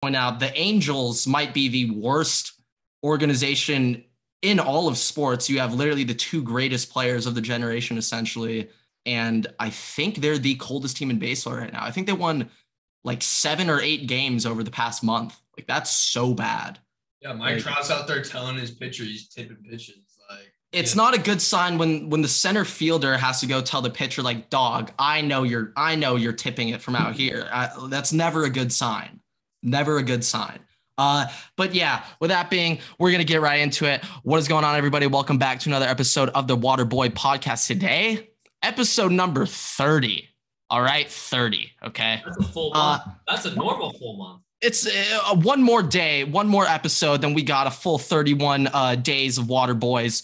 point out, the Angels might be the worst organization in all of sports. You have literally the two greatest players of the generation, essentially. And I think they're the coldest team in baseball right now. I think they won like 7 or 8 games over the past month. Like, that's so bad. Yeah, Mike Trout's out there telling his pitcher he's tipping pitches. Like, it's not a good sign when the center fielder has to go tell the pitcher, like, dog, I know you're tipping it from out here. That's never a good sign. Never a good sign. But yeah, with that being, we're going to get right into it. What is going on, everybody? Welcome back to another episode of the Waterboy podcast today. Episode number 30. All right. 30. Okay. That's a full month. That's a normal full month. It's one more day, one more episode, then we got a full 31 days of Waterboys.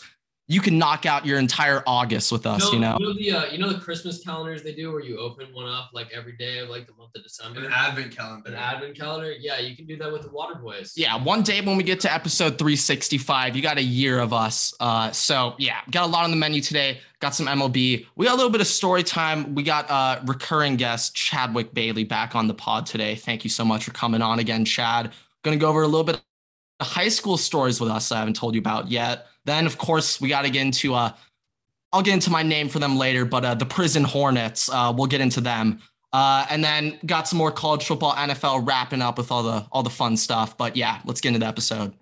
You can knock out your entire August with us, You know the Christmas calendars they do where you open one up like every day of like the month of December? An advent calendar. An advent calendar? Yeah, you can do that with the Waterboys. Yeah, one day when we get to episode 365, you got a year of us. So yeah, got a lot on the menu today. Got some MLB. We got a little bit of story time. We got recurring guest Chadwick Bailey back on the pod today. Thank you so much for coming on again, Chad. Going to go over a little bit of high school stories with us I haven't told you about yet. Then, of course, we got to get into, I'll get into my name for them later, but the Prison Hornets, we'll get into them. And then got some more college football, NFL wrapping up with all the fun stuff. But yeah, let's get into the episode.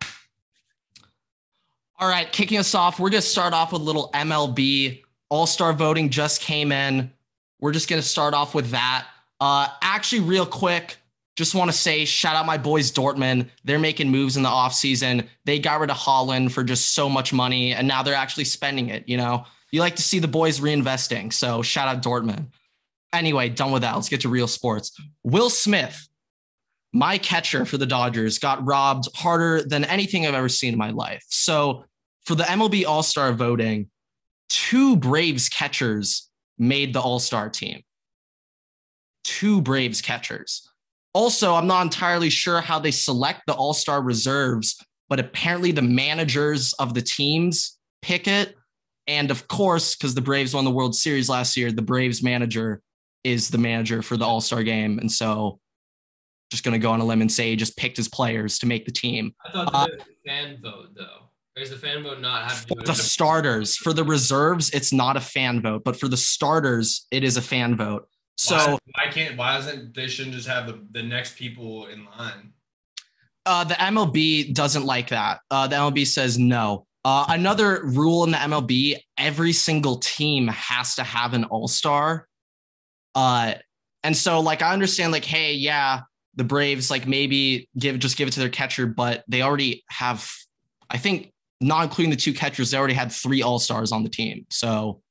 All right, kicking us off, we're going to start off with a little MLB. All-Star voting just came in. We're just going to start off with that. Actually, real quick, just want to say, shout out my boys, Dortmund. They're making moves in the offseason. They got rid of Holland for just so much money, and now they're actually spending it, you know? You like to see the boys reinvesting, so shout out Dortmund. Anyway, done with that. Let's get to real sports. Will Smith, my catcher for the Dodgers, got robbed harder than anything I've ever seen in my life. So for the MLB All-Star voting, 2 Braves catchers made the All-Star team. 2 Braves catchers. Also, I'm not entirely sure how they select the All-Star reserves, but apparently the managers of the teams pick it. And of course, because the Braves won the World Series last year, the Braves manager is the manager for the All-Star game. And so just going to go on a limb and say he just picked his players to make the team. I thought it was a fan vote, though. Or does the fan vote not have to do it? The starters. For the reserves, it's not a fan vote. But for the starters, it is a fan vote. So why isn't they shouldn't just have the next people in line? The MLB doesn't like that. The MLB says no. Another rule in the MLB, every single team has to have an all-star. And so like, I understand like, hey, yeah, the Braves, like maybe give it to their catcher, but they already have, I think not including the 2 catchers, they already had 3 all-stars on the team. So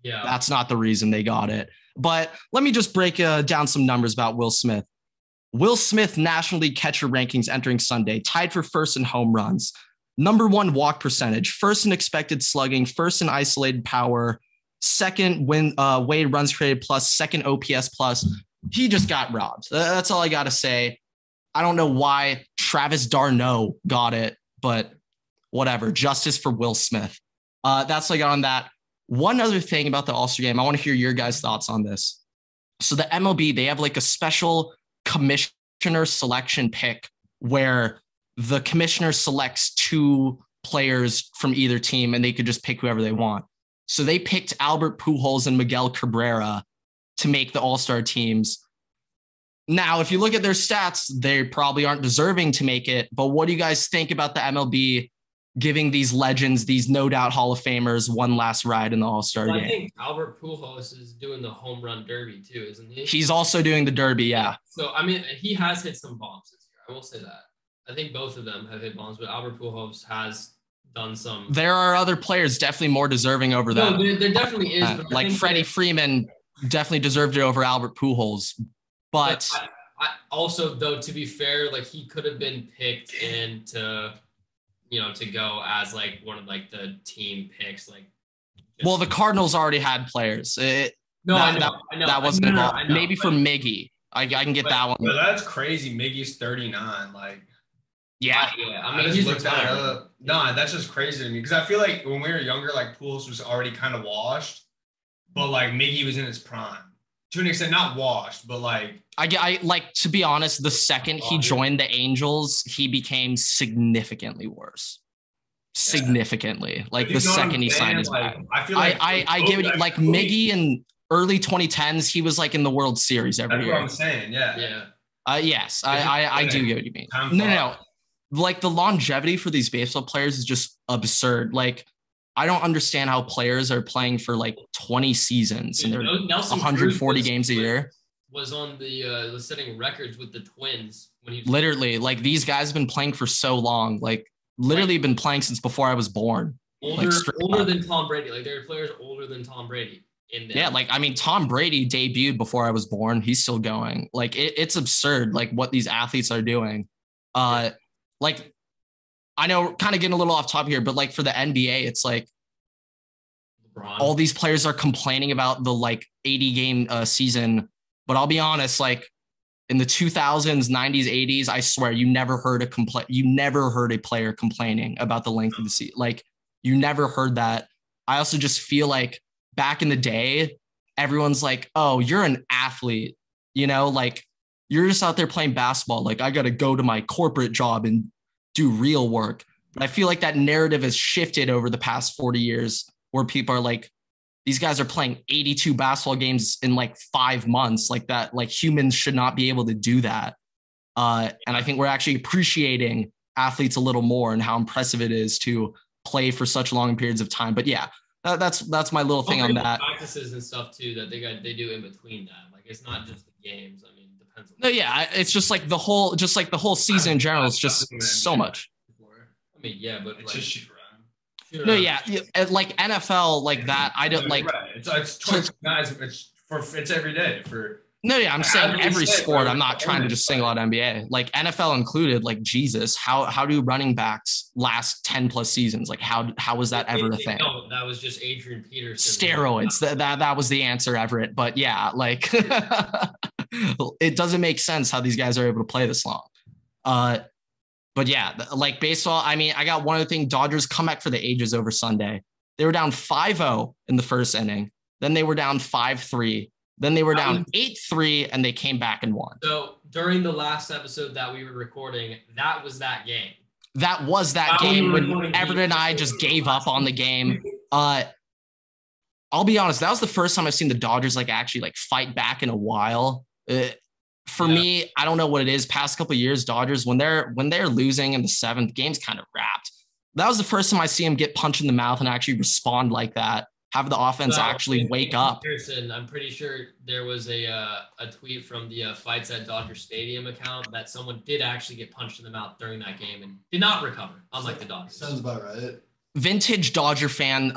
yeah, that's not the reason they got it. But let me just break down some numbers about Will Smith. Will Smith National League catcher rankings entering Sunday, tied for first in home runs, number 1 walk percentage, first in expected slugging, first in isolated power, second when weighted runs created plus, second OPS plus. He just got robbed. That's all I got to say. I don't know why Travis d'Arnaud got it, but whatever. Justice for Will Smith. That's all I got on that. One other thing about the All-Star game, I want to hear your guys' thoughts on this. So the MLB, they have like a special commissioner selection pick where the commissioner selects 2 players from either team and they could just pick whoever they want. So they picked Albert Pujols and Miguel Cabrera to make the All-Star teams. Now, if you look at their stats, they probably aren't deserving to make it. But what do you guys think about the MLB giving these legends, these no doubt Hall of Famers, one last ride in the All-Star game? I think Albert Pujols is doing the home run derby too, isn't he? He's also doing the derby, yeah. So, I mean, he has hit some bombs this year. I will say that. I think both of them have hit bombs, but Albert Pujols has done some. There are other players definitely more deserving over that. No, there definitely is. Like Freddie Freeman definitely deserved it over Albert Pujols. But I also, though, to be fair, like he could have been picked into – to go as like one of like the team picks, like. Well, the Cardinals already had players. I know. That wasn't involved. Maybe for Miggy, I can get that one. But that's crazy. Miggy's 39. Like, yeah. I mean, he's looked that up. No, that's just crazy to me because I feel like when we were younger, like Pujols was already kind of washed, but like Miggy was in his prime to an extent, not washed, but like I like, to be honest, the second he joined the Angels, he became significantly worse. Significantly. Like the second he signed his back. I feel like I give it like Miggy in early 2010s, he was like in the World Series every year. That's what I'm saying. Yeah. Yes, I do get what you mean. No. Like the longevity for these baseball players is just absurd. Like I don't understand how players are playing for like 20 seasons and they're 140 games a year. Was on the setting records with the Twins when he was literally like these guys have been playing for so long, like literally been playing since before I was born. Older than Tom Brady. Like there are players older than Tom Brady. Like I mean, Tom Brady debuted before I was born. He's still going. Like it's absurd, like what these athletes are doing. Like I know, kind of getting a little off topic here, but like for the NBA, it's like LeBron. All these players are complaining about the like 80 game season. But I'll be honest, like in the 2000s, 90s, 80s, I swear you never heard a player complaining about the length of the season. Like you never heard that. I also just feel like back in the day, everyone's like, oh, you're an athlete, you know, like you're just out there playing basketball. Like I got to go to my corporate job and do real work. But I feel like that narrative has shifted over the past 40 years where people are like, these guys are playing 82 basketball games in like 5 months, like that. Like humans should not be able to do that. And I think we're actually appreciating athletes a little more and how impressive it is to play for such long periods of time. But yeah, that's my little thing on that. Practices and stuff too that they do in between that. Like it's not just the games. I mean, it depends. No, yeah, it's just like the whole season in general is just so much. I mean, yeah, but it's like, just shoot around. No, yeah, like NFL, like that. I don't like. Right. It's 20 guys. It's every day for. No, yeah, I'm saying every sport. I'm not trying to just single out NBA, like NFL included. Like Jesus, how do running backs last 10 plus seasons? Like how was that ever a thing? No, that was just Adrian Peterson. Steroids. That was the answer, Everett. But yeah, like it doesn't make sense how these guys are able to play this long. But yeah, like baseball, I mean, I got one other thing. Dodgers come back for the ages over Sunday. They were down 5-0 in the first inning. Then they were down 5-3. Then they were down 8-3, and they came back and won. So during the last episode that we were recording, that was that game. That was that game when Everett and I just gave up on the game. I'll be honest, that was the first time I've seen the Dodgers like actually like fight back in a while. For me, I don't know what it is. Past couple of years, Dodgers, when they're losing in the seventh, game's kind of wrapped. That was the first time I see them get punched in the mouth and actually respond like that. Have the offense actually wake up. I'm pretty sure there was a tweet from the Fights at Dodger Stadium account that someone did actually get punched in the mouth during that game and did not recover, unlike the Dodgers. Sounds about right. Vintage Dodger fan,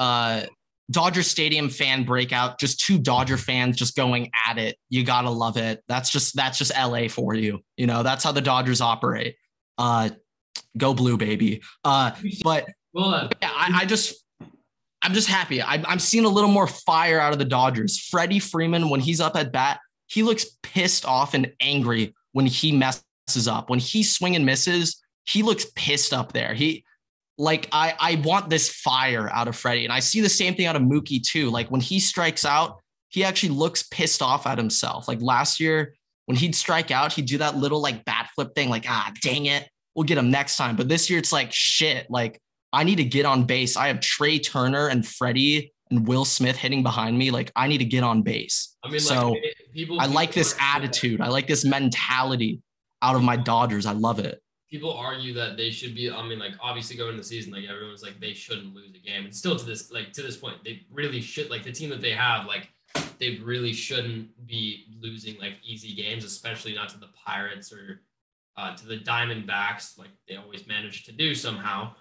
Dodger Stadium fan breakout, just two Dodger fans just going at it. You gotta love it. That's just LA for you. You know, that's how the Dodgers operate. Go blue, baby. But yeah, I'm just happy. I'm seeing a little more fire out of the Dodgers. Freddie Freeman, when he's up at bat, he looks pissed off and angry when he messes up. When he swing and misses, he looks pissed up there. I want this fire out of Freddie. And I see the same thing out of Mookie too. Like when he strikes out, he actually looks pissed off at himself. Like last year, when he'd strike out, he'd do that little like bat flip thing, like, dang it, we'll get him next time. But this year it's like, shit, like I need to get on base. I have Trey Turner and Freddie and Will Smith hitting behind me. Like I need to get on base. I mean, so I like this attitude. I like this mentality out of my Dodgers. I love it. People argue that they should be, I mean, like obviously going into the season, like everyone's like, they shouldn't lose a game. And still to this point, they really should, like the team that they have, like they really shouldn't be losing like easy games, especially not to the Pirates or to the Diamondbacks. Like they always manage to do somehow.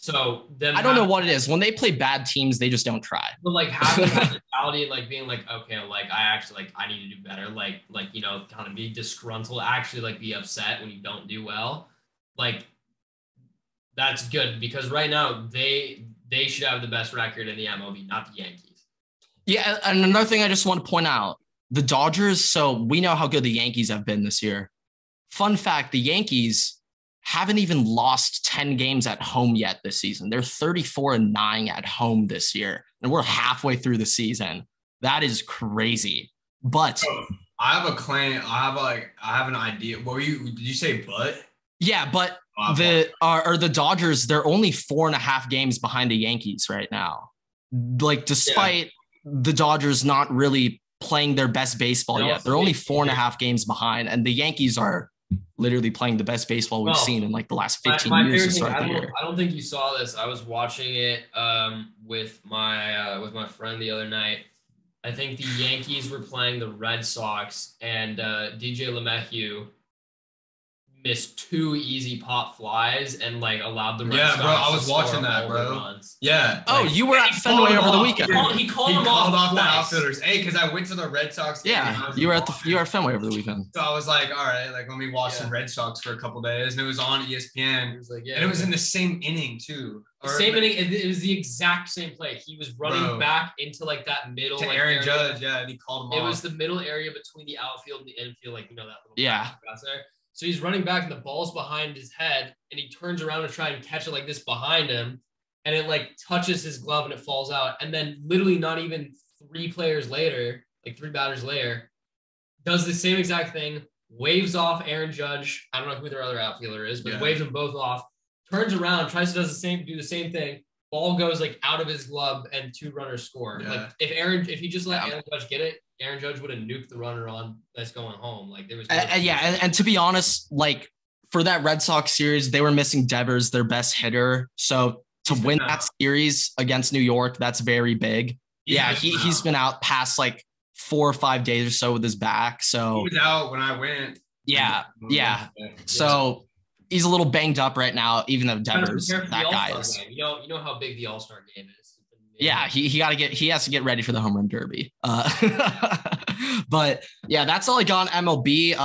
So then I don't know what it is. When they play bad teams, they just don't try. But like having that mentality and like being like, okay, like I actually like I need to do better. Like you know, kind of be disgruntled, actually like be upset when you don't do well. Like that's good because right now they should have the best record in the MLB, not the Yankees. Yeah, and another thing I just want to point out, the Dodgers, so we know how good the Yankees have been this year. Fun fact, the Yankees haven't even lost 10 games at home yet this season. They're 34-9 at home this year, and we're halfway through the season. That is crazy. But I have a claim. I have an idea. What were you? Did you say but? Yeah, but the Dodgers, they're only 4.5 games behind the Yankees right now. Like, despite the Dodgers not really playing their best baseball yet, they're only 4.5 games behind, and the Yankees are literally playing the best baseball we've seen in like the last 15 years to start the year. I don't think you saw this. I was watching it with my friend the other night. I think the Yankees were playing the Red Sox, and DJ LeMahieu missed 2 easy pop flies and like allowed the Red Sox. Yeah, bro, I was watching that, bro. Runs. Yeah. Oh, you were at Fenway over the weekend. He called off the outfielders. Hey, because I went to the Red Sox game. Yeah, you were at Fenway over the weekend. So I was like, all right, like let me watch the Red Sox for a couple days, and it was on ESPN. It was like, and it was in the same inning too. Same inning. It was the exact same play. He was running back into like that middle. To like, Aaron area. Judge, yeah, and he called him off. It was the middle area between the outfield and the infield, like that little grass there. So he's running back and the ball's behind his head and he turns around to try and catch it like this behind him. And it like touches his glove and it falls out. And then literally not even 3 players later, like 3 batters later, does the same exact thing, waves off Aaron Judge. I don't know who their other outfielder is, but waves them both off, turns around, tries to do the same thing. Ball goes like out of his glove and 2 runners score. Yeah. Like if he just let Aaron Judge get it, Aaron Judge would have nuked the runner on that's going home. Like there was and to be honest, like for that Red Sox series, they were missing Devers, their best hitter. So to win that series against New York, that's very big. He's been out past like 4 or 5 days or so with his back. So he was out when I went. Yeah. So he's a little banged up right now, even though Devers, that guy is. You know how big the All-Star game is. Yeah, he has to get ready for the home run derby. But yeah, that's all I got on MLB.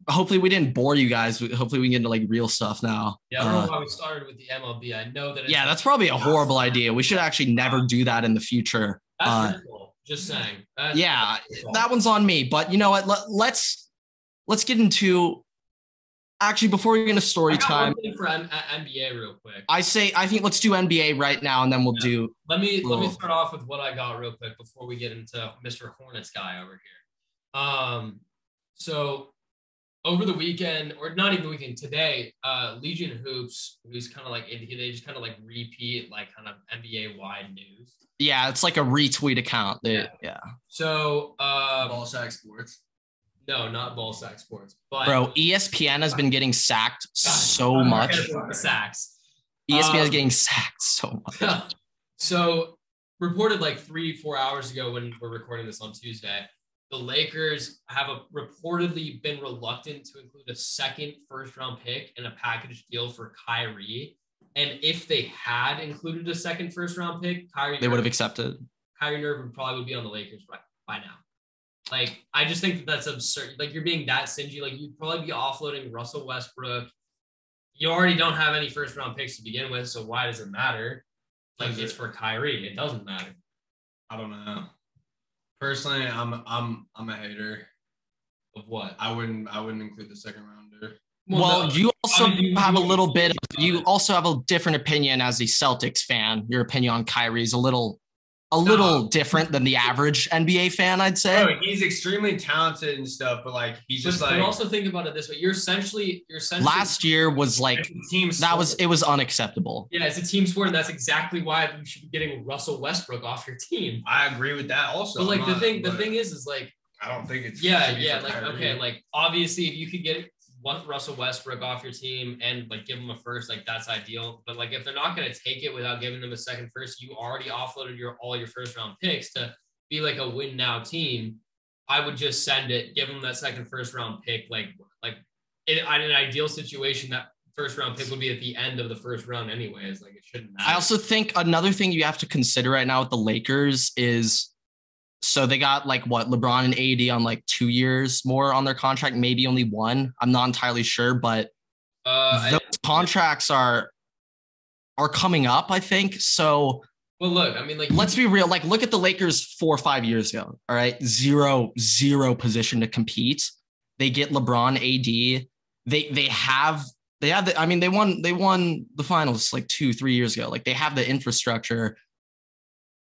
Hopefully we didn't bore you guys. Hopefully we can get into like real stuff now. Yeah, I don't know why we started with the MLB. I know that. That's probably a horrible idea. We should actually never do that in the future. That's cool. Just saying. That one's on me. But you know what? Let's get into. Actually, before we get into story time, one thing for NBA real quick. I think let's do NBA right now, and then we'll do. Let me start off with what I got real quick before we get into Mr. Hornets guy over here. So over the weekend, or not even the weekend, today, Legion Hoops, who's kind of like they just kind of like repeat like kind of NBA wide news. Yeah, it's like a retweet account. So Ballsack Sports. No, not Ballsack Sports. But bro, ESPN has been getting sacked so much. Sacks. ESPN is getting sacked so much. So reported like 3-4 hours ago when we're recording this on Tuesday, the Lakers have reportedly been reluctant to include a second first-round pick in a package deal for Kyrie. And if they had included a second first-round pick, they would have accepted. Kyrie Irving probably would be on the Lakers by now. Like, I just think that's absurd. Like, you're being that stingy. Like, you'd probably be offloading Russell Westbrook. You already don't have any first-round picks to begin with, so why does it matter? Like, it's for Kyrie. It doesn't matter. I don't know. Personally, I'm a hater. Of what? I wouldn't include the second rounder. Well, no, you also have a little bit. You also have a different opinion as a Celtics fan. Your opinion on Kyrie is a little different than the average NBA fan, I'd say. Bro, he's extremely talented and stuff, but like he's just like. But also think about it this way: you're essentially. Last year was like it was unacceptable. Yeah, it's a team sport, and that's exactly why you should be getting Russell Westbrook off your team. I agree with that also. But like the thing is like. I don't think it's. Like okay, like obviously if you could get Russell Westbrook off your team and like give him a first, like that's ideal. But like if they're not going to take it without giving them a second first, you already offloaded all your first round picks to be like a win now team. I would just send it, give them that second first round pick. Like in an ideal situation, that first round pick would be at the end of the first round anyways. Like it shouldn't matter. I also think another thing you have to consider right now with the Lakers is. So they got like what LeBron and AD on like 2 years more on their contract, maybe only 1. I'm not entirely sure, but those contracts are coming up, I think. So well, look, I mean, like let's be real. Like look at the Lakers 4 or 5 years ago. All right, zero position to compete. They get LeBron, AD. They won the finals like 2-3 years ago. Like they have the infrastructure.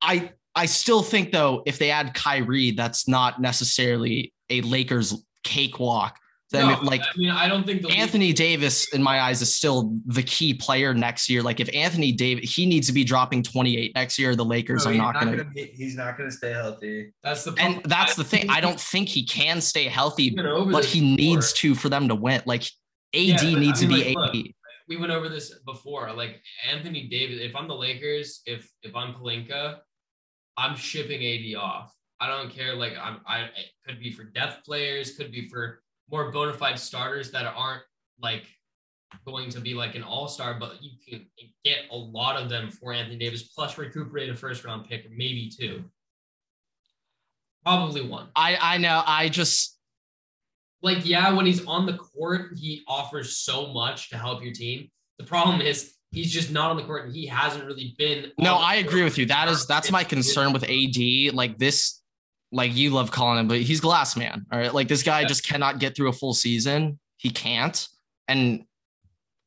I I still think, though, if they add Kyrie, that's not necessarily a Lakers cakewalk. Then, No, I mean, I don't think Anthony Davis, in my eyes, is still the key player next year. Like, if Anthony Davis, he needs to be dropping 28 next year. The Lakers are not going to. He's not going to stay healthy. That's the and that's the thing. I don't think he can stay healthy, but he needs to for them to win. Like, AD needs to be AD. Look, we went over this before. Like, Anthony Davis, if I'm the Lakers, if I'm Pelinka, I'm shipping AD off. I don't care. Like, it could be for depth players, could be for more bona fide starters that aren't like going to be like an all-star, but you can get a lot of them for Anthony Davis, plus recuperate a first-round pick, or maybe 2. Probably 1. I know. I just like, yeah, when he's on the court, he offers so much to help your team. The problem is he's just not on the court, and he hasn't really been. No, I agree with you. That's my concern with AD. Like this. Like you love calling him, but he's glass man. All right. Like this guy just cannot get through a full season. He can't. And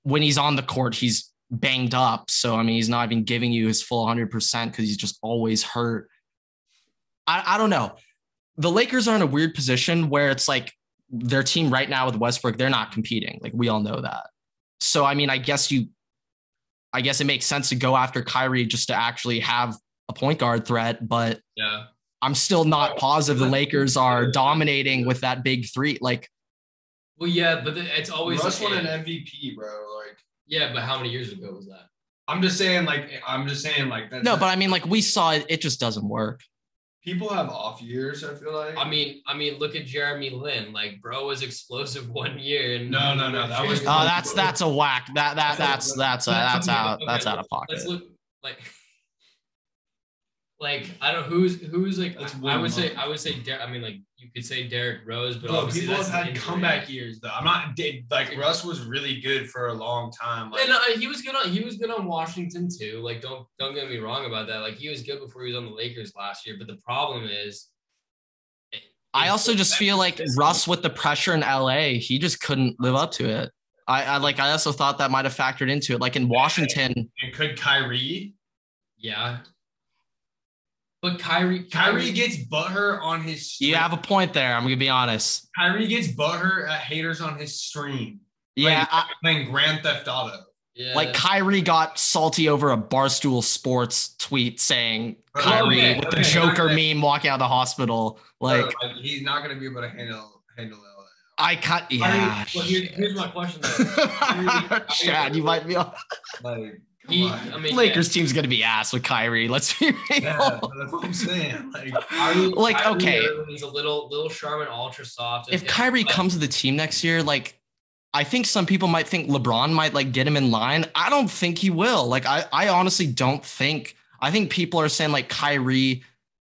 when he's on the court, he's banged up. So, I mean, he's not even giving you his full 100% because he's just always hurt. I don't know. The Lakers are in a weird position where it's like their team right now with Westbrook, they're not competing. Like we all know that. So, I mean, I guess it makes sense to go after Kyrie just to actually have a point guard threat. But yeah. I'm still not positive the Lakers are dominating with that big 3. Like, well, yeah, but it's always Russ won an MVP, bro. Like, yeah, but how many years ago was that? I'm just saying, like that. No, but I mean, like we saw it just doesn't work. People have off years, I feel like. I mean, look at Jeremy Lin. Like, bro was explosive 1 year, and no, that was. Oh, that's a whack. That's out of pocket. Let's look like I don't who's like I would say I mean, like you could say Derrick Rose, but people have had comeback years though. I'm not like Russ was really good for a long time. Like, and he was good on Washington too. Like don't get me wrong about that. Like he was good before he was on the Lakers last year. But the problem is, I also just feel like Russ with the pressure in LA, he just couldn't live up to it. I also thought that might have factored into it. Like in Washington, and could Kyrie? Yeah. But Kyrie gets butthurt on his stream. You have a point there. I'm going to be honest. Kyrie gets butthurt at haters on his stream. Yeah. Playing Grand Theft Auto. Yeah. Like Kyrie got salty over a Barstool Sports tweet saying Kyrie with the Joker meme walking out of the hospital. Like he's not going to be able to handle it. I can't. Yeah. Well, here's my question though. Chad, you might be on. Like. Lakers team's gonna be ass with Kyrie. Let's be real. Yeah, that's what I'm saying. Kyrie okay, he's a little Charmin ultra soft. If Kyrie comes to the team next year, like I think some people might think LeBron might like get him in line. I don't think he will. Like I honestly don't think. I think people are saying like Kyrie,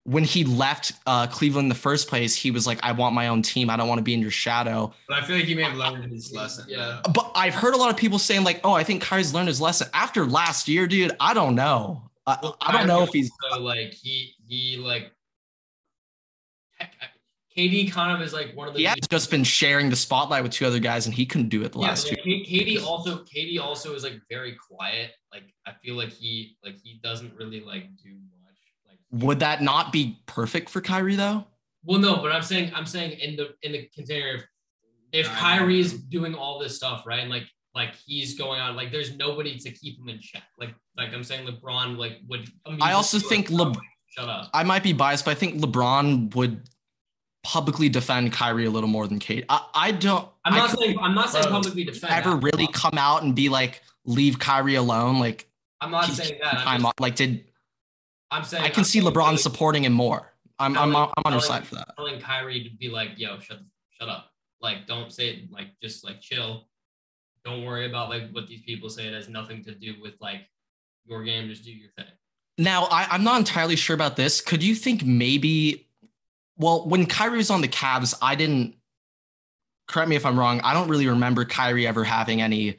when he left Cleveland in the first place, he was like, I want my own team. I don't want to be in your shadow. But I feel like he may have learned his lesson. Yeah. But I've heard a lot of people saying like, oh, I think Kyrie's learned his lesson. After last year, dude, I don't know. I don't know if he's like he like KD kind of is like one of the. He has just been sharing the spotlight with 2 other guys, and he couldn't do it the last 2. KD also is like very quiet. Like I feel like he doesn't really like do much. Would that not be perfect for Kyrie though? Well, no, but I'm saying in the container if Kyrie's doing all this stuff, right? And like he's going on, like there's nobody to keep him in check. Like I'm saying LeBron would I also think shut up. I might be biased, but I think LeBron would publicly defend Kyrie a little more than Kate. I'm not saying publicly defend. Ever really come out and be like, leave Kyrie alone? Like I'm not saying that. I'm saying I can see LeBron supporting him more. I'm on your side for that. Telling Kyrie to be like, yo, shut up. Like, don't say it. Like, just like chill. Don't worry about like what these people say. It has nothing to do with like your game. Just do your thing. Now, I'm not entirely sure about this. Could you think maybe? Well, when Kyrie was on the Cavs, correct me if I'm wrong, I don't really remember Kyrie ever having any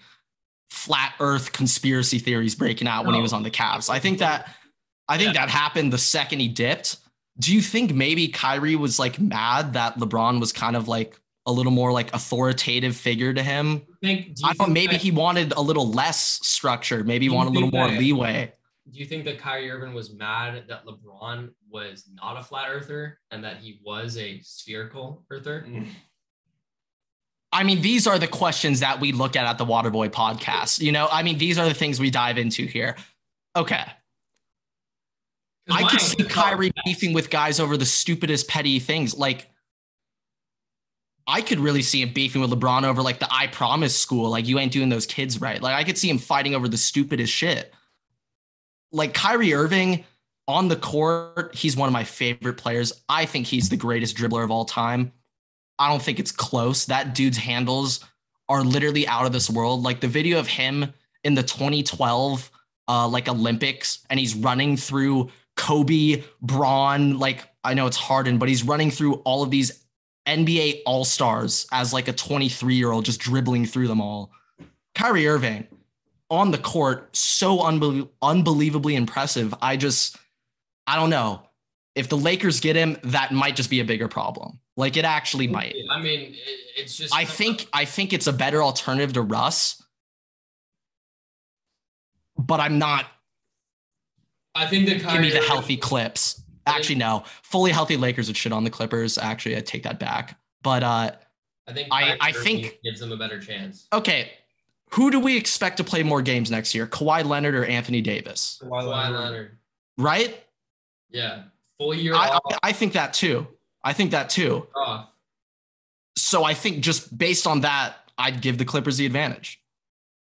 flat Earth conspiracy theories breaking out when he was on the Cavs. I think that happened the second he dipped. Do you think maybe Kyrie was like mad that LeBron was kind of like a little more like authoritative figure to him? I thought maybe he wanted a little less structure. Maybe he wanted a little more leeway. you think that Kyrie Irving was mad that LeBron was not a flat earther and that he was a spherical earther? I mean, these are the questions that we look at the Waterboy podcast. You know, I mean, these are the things we dive into here. Okay. I could see Kyrie beefing with guys over the stupidest petty things. Like, I could really see him beefing with LeBron over like the I promise school. Like, you ain't doing those kids right. Like, I could see him fighting over the stupidest shit. Like, Kyrie Irving on the court, he's one of my favorite players. I think he's the greatest dribbler of all time. I don't think it's close. That dude's handles are literally out of this world. Like the video of him in the 2012 like Olympics, and he's running through Kobe, Braun, like I know it's Harden, but he's running through all of these NBA All-Stars as like a 23-year-old just dribbling through them all. Kyrie Irving on the court, so unbelievably impressive. I don't know. If the Lakers get him, that might just be a bigger problem. Like it actually might. I mean, it's just. I think it's a better alternative to Russ, but I'm not. I think that Kyrie give me the healthy Clips. Actually, no. Fully healthy Lakers would shit on the Clippers. Actually, I take that back. But I think gives them a better chance. Okay, who do we expect to play more games next year? Kawhi Leonard or Anthony Davis? Kawhi Leonard. Right? Yeah. Full year. I think that too. So I think just based on that, I'd give the Clippers the advantage.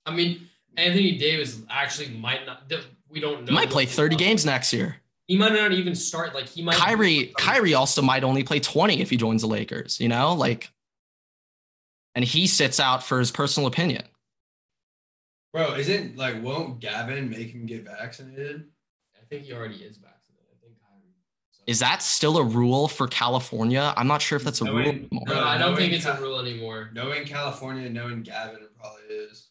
I mean, Anthony Davis actually might not. We don't know. He might play 30 games next year. He might not even start. Like he might. Kyrie also might only play 20 if he joins the Lakers. You know, like, and he sits out for his personal opinion. Bro, won't Gavin make him get vaccinated? I think he already is vaccinated. Is that still a rule for California? I'm not sure if that's a rule anymore. No, I don't think it's a rule anymore. Knowing California, knowing Gavin, it probably is.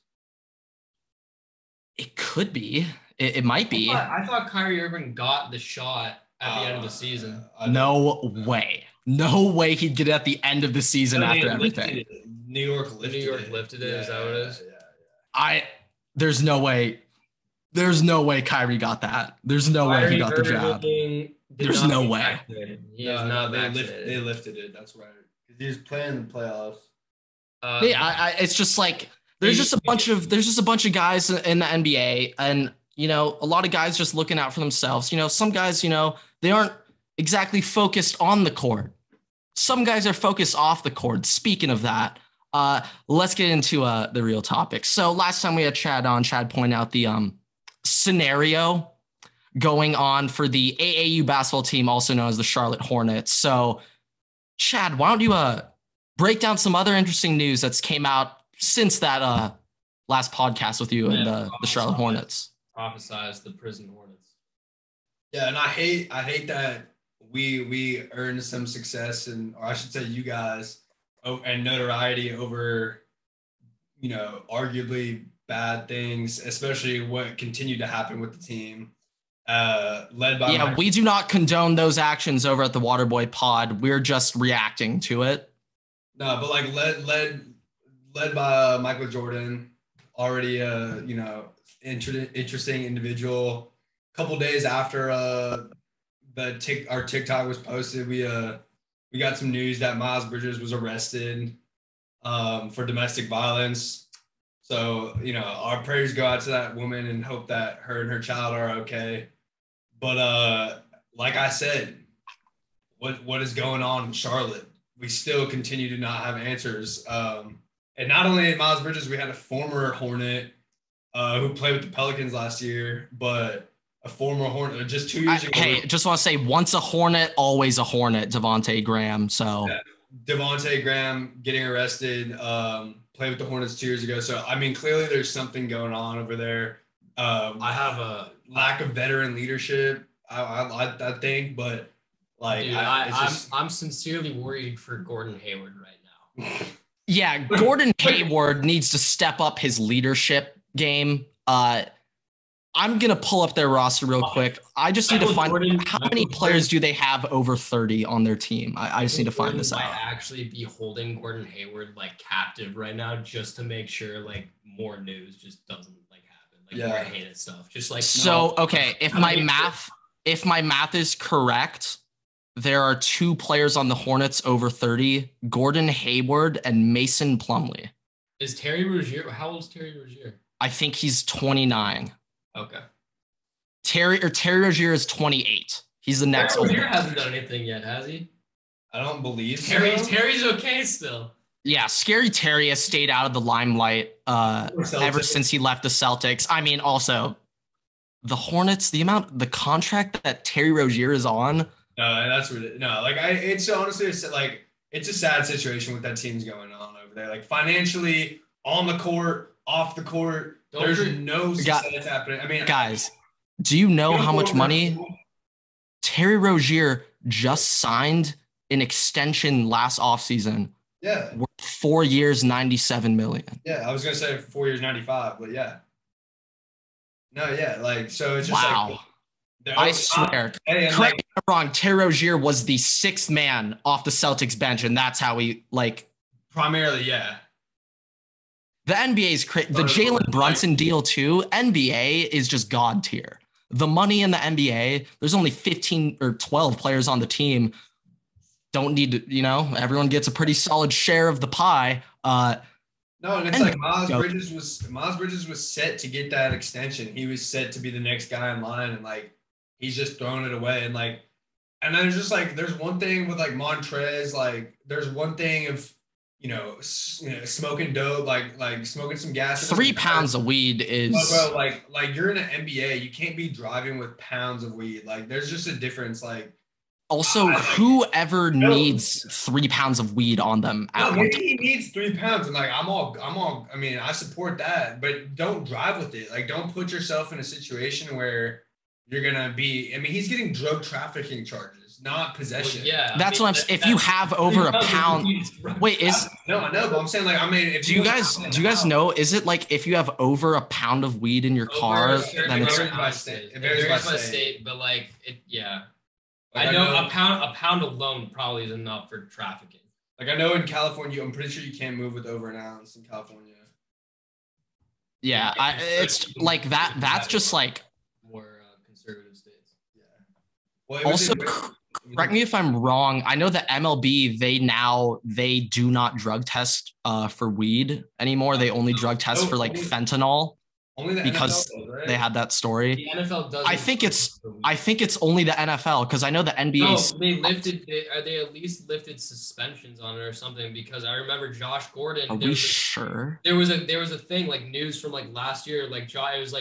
It could be. It might be. I thought Kyrie Irving got the shot at the end of the season. No way. No way he'd get it at the end of the season after everything. New York lifted it. Is that what it is? Yeah. There's no way. There's no way Kyrie got that. There's no way he got the job. There's no way. They lifted it. That's right. Because he was playing the playoffs. It's just like there's just a bunch of guys in the NBA, and you know, a lot of guys just looking out for themselves. You know, some guys, you know, they aren't exactly focused on the court. Some guys are focused off the court. Speaking of that, let's get into the real topic. So last time we had Chad on, Chad pointed out the scenario going on for the AAU basketball team, also known as the Charlotte Hornets. So, Chad, why don't you break down some other interesting news that's came out since that last podcast with you and the Charlotte Hornets? Prophesize the prison Hornets. Yeah, and I hate that we earned some success, or I should say you guys, and notoriety over, you know, arguably bad things, especially what continued to happen with the team. Led by we do not condone those actions over at the Waterboy Pod. We're just reacting to it. No, but like led by Michael Jordan, already you know, interesting individual. A couple days after our TikTok was posted, we got some news that Miles Bridges was arrested for domestic violence. So, you know, our prayers go out to that woman and hope that her and her child are okay. But like I said, what is going on in Charlotte? We still continue to not have answers. And not only in Miles Bridges, we had a former Hornet who played with the Pelicans last year, but a former Hornet just 2 years ago. Hey, just want to say, once a Hornet, always a Hornet, Devontae Graham. So Devontae Graham getting arrested, played with the Hornets 2 years ago. So, I mean, clearly there's something going on over there. I have a lack of veteran leadership, I think, but like, dude, I'm sincerely worried for Gordon Hayward right now. Yeah, Gordon Hayward needs to step up his leadership game. I'm going to pull up their roster real quick. I just need to find how many players do they have over 30 on their team. I just need to find this out. Might actually be holding Gordon Hayward like captive right now just to make sure like more news just doesn't like happen. like more heinous stuff. Just like okay, if my math is correct, there are 2 players on the Hornets over 30, Gordon Hayward and Mason Plumlee. Is Terry Rozier? How old is Terry Rozier? I think he's 29. Okay. Terry Rozier is 28. He's the next. Terry Rozier hasn't done anything yet, has he? I don't believe so. Terry's okay still. Yeah, Scary Terry has stayed out of the limelight ever since he left the Celtics. I mean, also the Hornets, the contract that Terry Rozier is on. No, that's really it's honestly it's a sad situation with that team's going on over there. Like financially, on the court, off the court, there's no success happening. I mean, guys, do you know how much money Terry Rozier just signed an extension last offseason? Yeah. 4 years, $97 million. Yeah, I was gonna say 4 years, 95, but yeah. No, yeah, like so it's just wow. I swear. Correct me if I'm wrong. Terry Rozier was the 6th man off the Celtics bench, and that's how he primarily, yeah. The NBA is crazy. The Jalen Brunson deal too. NBA is just god tier. The money in the NBA, there's only 15 or 12 players on the team. Don't need to, everyone gets a pretty solid share of the pie. No, and it's like Miles Bridges was set to get that extension. He was set to be the next guy in line, and he's just throwing it away. And and then there's just there's one thing with Montrez, there's one thing of smoking dope, smoking some gas. 3 pounds of weed is. Bro, you're in an NBA, you can't be driving with pounds of weed. There's just a difference. Also, whoever needs 3 pounds of weed on them? Maybe he needs 3 pounds, and I'm all. I mean, I support that, but don't drive with it. Don't put yourself in a situation where you're gonna be. I mean, he's getting drug trafficking charges, not possession. Well, yeah, that's what I'm saying. If you have over a pound, wait, no, I know, but I'm saying if do you guys know? Is it if you have over a pound of weed in your car, then it's by state. It varies by state, but yeah. I know a pound alone probably is enough for trafficking. I know in California, I'm pretty sure you can't move with over an ounce in California. Yeah, it's that. That's just more conservative states. Yeah. Well, also, correct me if I'm wrong. I know the MLB they do not drug test for weed anymore. They only drug test for fentanyl. Only the because NFL does, right? They had that story. The NFL does. I think it's only the NFL because I know the NBA. No, they lifted. They at least lifted suspensions on it or something because I remember Josh Gordon. Are we sure? There was a thing news from last year. It was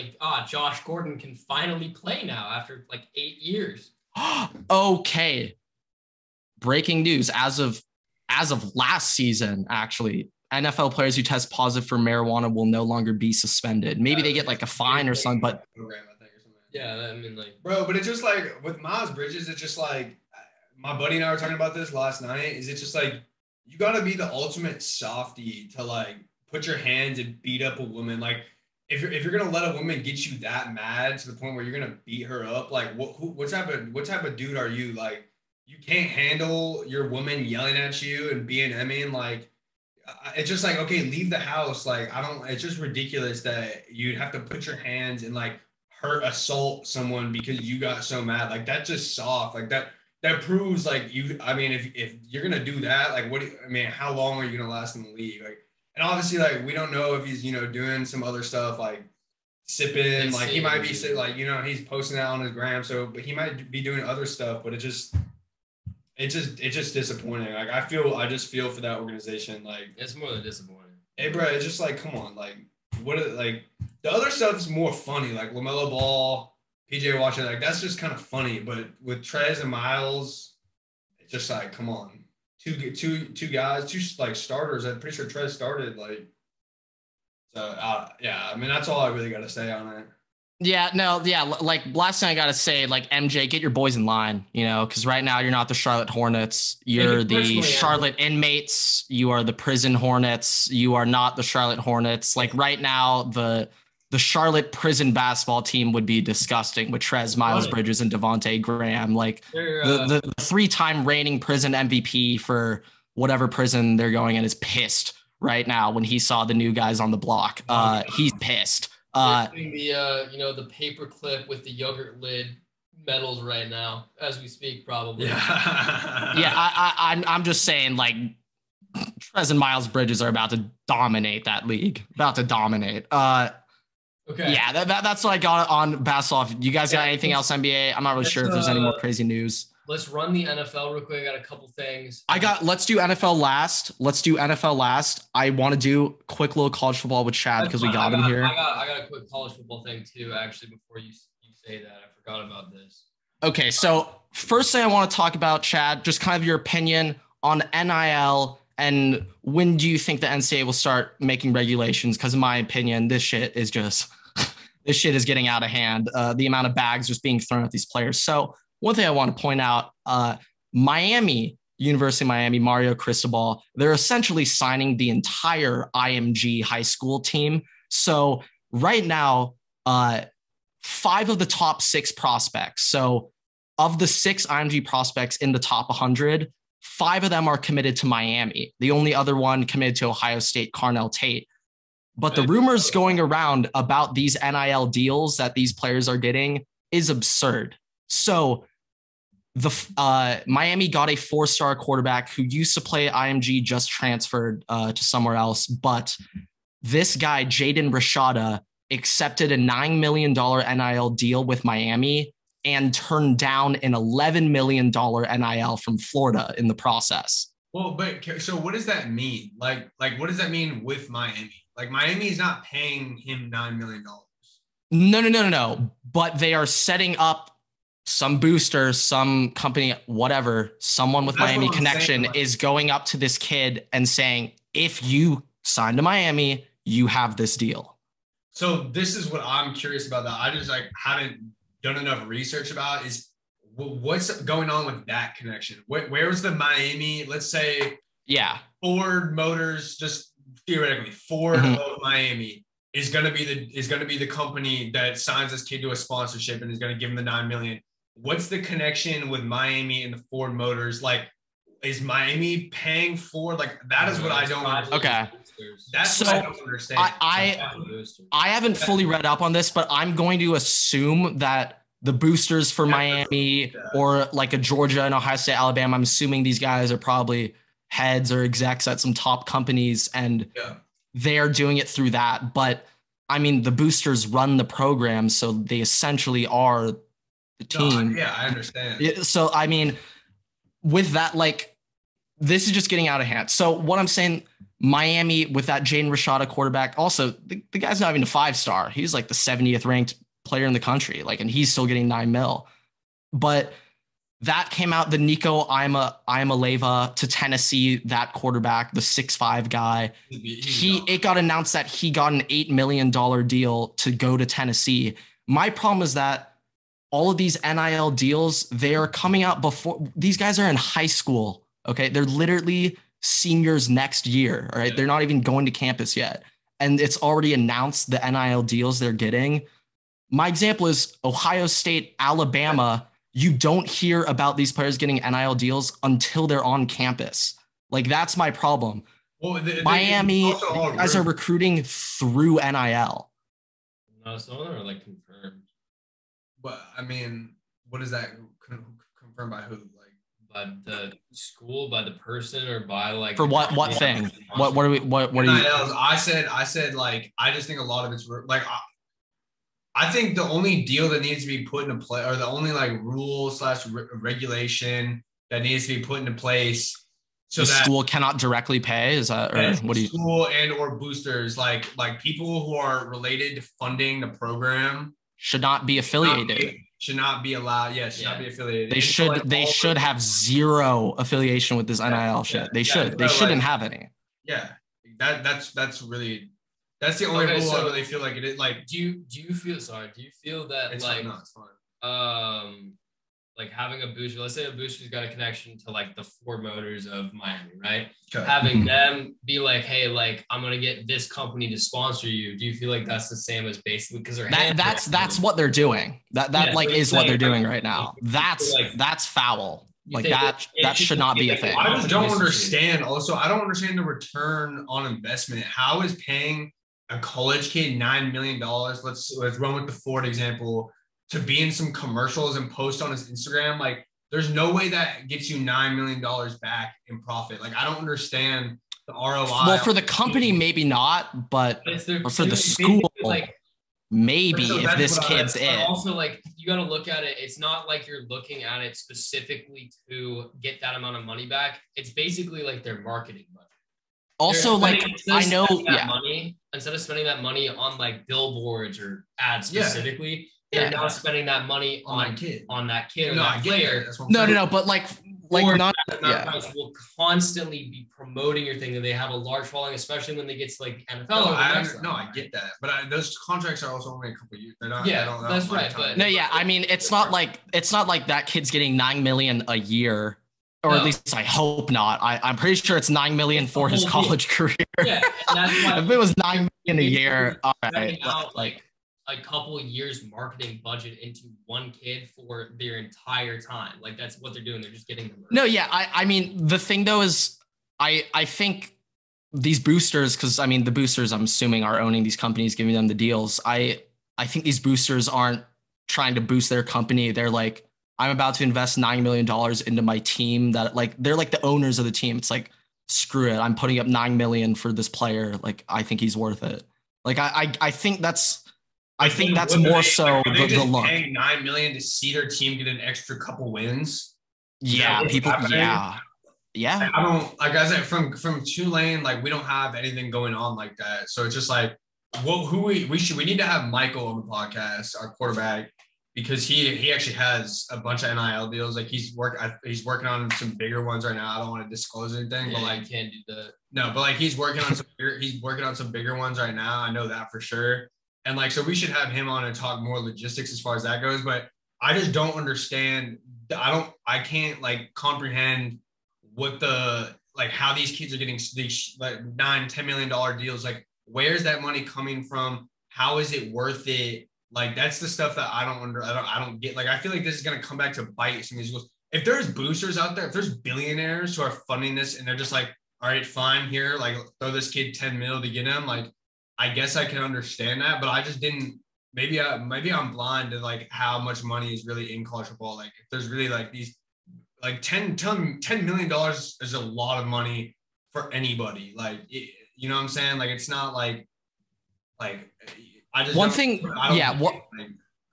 Josh Gordon can finally play now after 8 years. Okay. Breaking news as of last season, actually. NFL players who test positive for marijuana will no longer be suspended. Maybe they get a fine or something, but yeah, I mean bro, but it's just with Miles Bridges, it's just my buddy and I were talking about this last night. Is it just you gotta be the ultimate softie to put your hands and beat up a woman? If you're gonna let a woman get you that mad to the point where you're gonna beat her up, what type of dude are you? You can't handle your woman yelling at you and being it's just okay, leave the house. It's just ridiculous that you'd have to put your hands and assault someone because you got so mad. That's just soft. That proves you. I mean, if you're gonna do that, how long are you gonna last in the league? And obviously, we don't know if he's doing some other stuff sipping. He might be he's posting that on his gram. But he might be doing other stuff. But it's just disappointing. I just feel for that organization. It's more than disappointing. Hey, bro, it's just come on. What the other stuff is more funny. LaMelo Ball, PJ Washington. That's just kind of funny. But with Trez and Miles, it's just come on, two guys, two starters. I'm pretty sure Trez started. Yeah. I mean, that's all I really got to say on it. Yeah, no, yeah. Last thing I gotta say, MJ, get your boys in line, because right now you're not the Charlotte Hornets. You're the Charlotte Inmates. You are the prison Hornets. You are not the Charlotte Hornets. Right now, the Charlotte prison basketball team would be disgusting with Trez, Miles Bridges, and Devontae Graham. The 3-time reigning prison MVP for whatever prison they're going in is pissed right now when he saw the new guys on the block. He's pissed. Doing the the paper clip with the yogurt lid medals right now as we speak, probably. Yeah, I'm just saying, like, Trez and Miles Bridges are about to dominate that league. About to dominate. Okay. Yeah, that's what I got on basketball. You guys got anything else NBA? I'm not really sure if there's any more crazy news. Let's run the NFL real quick. I got a couple things. Let's do NFL last. I want to do quick little college football with Chad because we got him here. I got a quick college football thing too, actually, before you say that. I forgot about this. Okay, so first thing I want to talk about, Chad, just kind of your opinion on NIL and when do you think the NCAA will start making regulations? Because in my opinion, this shit is getting out of hand. The amount of bags just being thrown at these players. So one thing I want to point out, University of Miami, Mario Cristobal, they're essentially signing the entire IMG high school team. So right now, 5 of the top 6 prospects. So of the 6 IMG prospects in the top 100, 5 of them are committed to Miami. The only other one committed to Ohio State, Carnell Tate. But the rumors going around about these NIL deals that these players are getting is absurd. So Miami got a 4-star quarterback who used to play IMG, just transferred to somewhere else. But this guy, Jaden Rashada, accepted a $9 million NIL deal with Miami and turned down an $11 million NIL from Florida in the process. Well, but so what does that mean? Like what does that mean with Miami? Like Miami is not paying him $9 million. No. But they are setting up some booster, some company, whatever, someone with Miami connection is going up to this kid and saying, if you sign to Miami, you have this deal. So this is what I'm curious about that I just haven't done enough research about is what's going on with that connection. Where's the Miami, let's say, Ford Motors, just theoretically, Ford of Miami is going to be the company that signs this kid to a sponsorship and is going to give him the $9 million. What's the connection with Miami and the Ford Motors? Like, is Miami paying for, like, that is what I don't understand. Okay. That's what I don't understand. I haven't fully read up on this, but I'm going to assume that the boosters for Miami or like a Georgia and Ohio State, Alabama, I'm assuming these guys are probably heads or execs at some top companies and they're doing it through that. But I mean, the boosters run the program, so they essentially are the team. I understand. So, I mean, with that, like, this is just getting out of hand. So what I'm saying, Miami with that Jaden Rashada quarterback, also the guy's not even a 5-star. He's like the 70th ranked player in the country. Like, and he's still getting $9 million. But that came out, the Nico Iamaleava to Tennessee, that quarterback, the 6'5" guy. It got announced that he got an $8 million deal to go to Tennessee. My problem is that all of these NIL deals, they are coming out before these guys are in high school. Okay. They're literally seniors next year. All right. They're not even going to campus yet. And it's already announced the NIL deals they're getting. My example is Ohio State, Alabama. You don't hear about these players getting NIL deals until they're on campus. Like, that's my problem. Well, Miami, you guys are recruiting through NIL. No, some of them are like confirmed. But I mean, what is that confirmed by who? Like, by the school, by the person, or by like for what thing? What are you? I said like, I just think a lot of it's like, I think the only deal that needs to be put into play, or the only like rule / regulation that needs to be put into place, so the that school cannot directly pay. Is that, or what do you? School and or boosters, like people who are related to funding the program should not be affiliated. Should not be allowed. Yeah, should not be affiliated. They should have zero affiliation with this NIL shit. They should. They shouldn't have any. Yeah, that's really. That's the only rule I really feel like it is. Like, do you feel that it's like fine. No, it's fine. Like having a booster, let's say a booster's got a connection to like the Ford Motors of Miami, right? Okay. Having them be like, hey, like, I'm gonna get this company to sponsor you. Do you feel like that's the same as basically because they're that's what they're doing. That is what they're doing right now. That's foul. Like that should not be a thing. I just don't understand. Also, I don't understand the return on investment. How is paying a college kid $9 million. Let's run with the Ford example, to be in some commercials and post on his Instagram. Like, there's no way that gets you $9 million back in profit. Like, I don't understand the ROI. Well, for the company, maybe not, but for the school, like, maybe so if this kid's but it. also, like, you got to look at it. It's not like you're looking at it specifically to get that amount of money back. It's basically like their marketing budget. Also, like, I know, Instead of spending that money on like billboards or ads specifically, they're now spending that money on that kid or that player. No, but like not will constantly be promoting your thing, and they have a large following, especially when they get to like NFL. I get that, but those contracts are also only a couple of years. They're not. That's right. But I mean, it's not like that kid's getting $9 million a year. Or at least I hope not. I'm pretty sure it's $9 million for his college career. Yeah, and that's why if it was $9 million a year, all right. Out like a couple of years marketing budget into one kid for their entire time. Like, that's what they're doing. They're just getting them. No, yeah. I mean, the thing though is, I think these boosters, because I mean the boosters, I'm assuming, are owning these companies, giving them the deals. I think these boosters aren't trying to boost their company. They're like, I'm about to invest $9 million into my team, that like, they're like the owners of the team. It's like, screw it. I'm putting up $9 million for this player. Like, I think he's worth it. Like, I think that's more so the look. Paying $9 million to see their team get an extra couple wins. Yeah. People. Yeah. Yeah. I don't, like I said, from Tulane, like, we don't have anything going on like that. So it's just like, we need to have Michael on the podcast, our quarterback, because he actually has a bunch of NIL deals. Like, he's working on some bigger ones right now. I don't want to disclose anything, but like, you can't do that. No, but like, he's working on some bigger ones right now. I know that for sure. And like, so we should have him on and talk more logistics as far as that goes. But I just don't understand. I can't like comprehend what how these kids are getting these like $9-10 million deals. Like, where's that money coming from? How is it worth it? Like, that's the stuff that I don't get. Like, I feel like this is going to come back to bite some of these schools. If there's boosters out there, if there's billionaires who are funding this and they're just like, all right, fine, here, like, throw this kid 10 mil to get him. Like, I guess I can understand that, but I just didn't, maybe I'm blind to like how much money is really in college football. Like, if there's really like these, like $10 million is a lot of money for anybody. Like, you know what I'm saying? Like, it's not like, I just what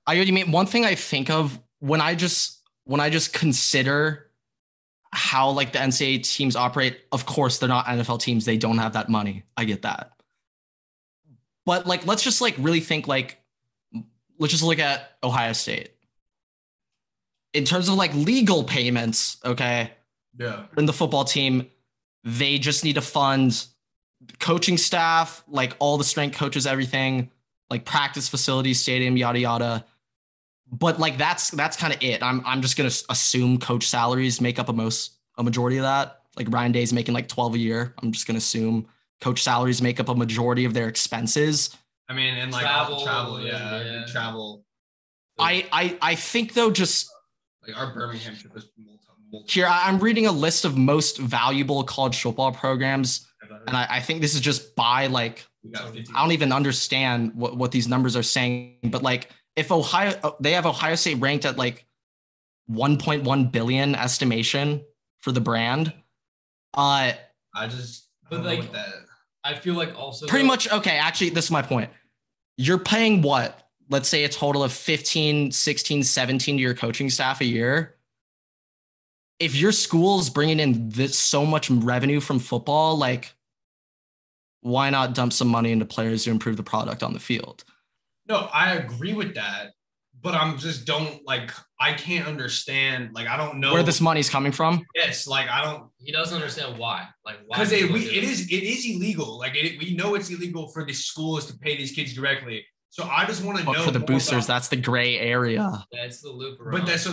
you mean? One thing I think of when I just consider how like the NCAA teams operate. Of course, they're not NFL teams. They don't have that money. I get that. But like, let's just like really think, like, let's just look at Ohio State in terms of like legal payments. Okay. Yeah. In the football team, they just need to fund coaching staff, like all the strength coaches, everything, like practice facilities, stadium, yada, yada. But like, that's kind of it. I'm just going to assume coach salaries make up a majority of that. Like, Ryan Day's making like 12 a year. I'm just going to assume coach salaries make up a majority of their expenses. I mean, and like travel. Yeah. Travel. I think though, just like our Birmingham trip is multiple. Here, I'm reading a list of most valuable college football programs. And I think this is just by like, I don't even understand what these numbers are saying, but like, if they have Ohio State ranked at like 1.1 billion estimation for the brand. I just, but like, I feel like also pretty much, okay, actually, this is my point. You're paying what? Let's say a total of 15, 16, 17 to your coaching staff a year. If your school's bringing in so much revenue from football, like, why not dump some money into players to improve the product on the field? No, I agree with that, but I can't understand. Like, I don't know where this money's coming from. Yes, like, he doesn't understand why. Like, why? Because it is illegal. Like, we know it's illegal for the schools to pay these kids directly. So I just want to know. For the boosters, that's the gray area. That's the loop around. But that's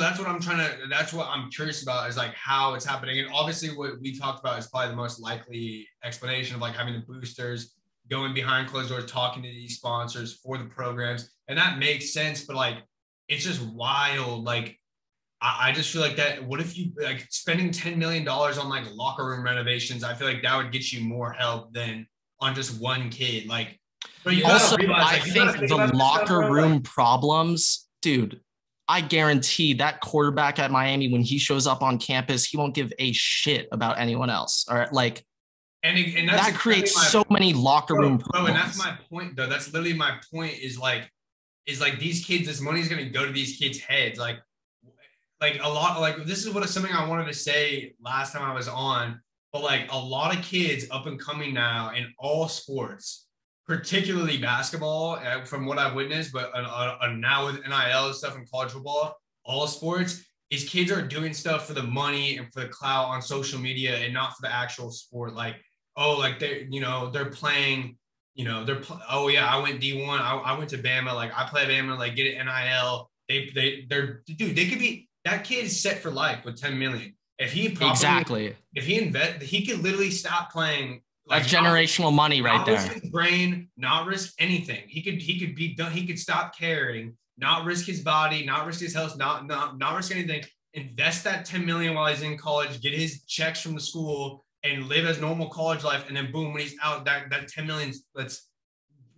what I'm curious about, is like how it's happening. And obviously what we talked about is probably the most likely explanation of like having the boosters going behind closed doors, talking to these sponsors for the programs. And that makes sense, but like, it's just wild. Like, I just feel like that, what if you like spending $10 million on like locker room renovations? I feel like that would get you more help than on just one kid. Like, But you Also, gotta realize, I like, you gotta think think the about this stuff, locker bro, room like, problems, dude, I guarantee that quarterback at Miami, when he shows up on campus, he won't give a shit about anyone else. Or like and that's that creates exactly so many locker room bro, and that's problems. my point though. That's literally my point is like these kids, this money is gonna go to these kids' heads. Like a lot, like this is what something I wanted to say last time I was on, but like a lot of kids up and coming now in all sports, particularly basketball, from what I've witnessed, but now with NIL stuff in college football, all sports, is kids are doing stuff for the money and for the clout on social media and not for the actual sport. Like, oh, like they're playing, oh yeah, I went D1, I went to Bama, like I play Bama, like get it NIL. They're dude, they could be. That kid is set for life with 10 million. If he invest, he could literally stop playing. Like, that's generational money right there. Not risk his brain, not risk anything. He could be done. He could stop caring, not risk his body, not risk his health, not risk anything. Invest that 10 million while he's in college, get his checks from the school, and live as normal college life. And then boom, when he's out, that 10 million, let's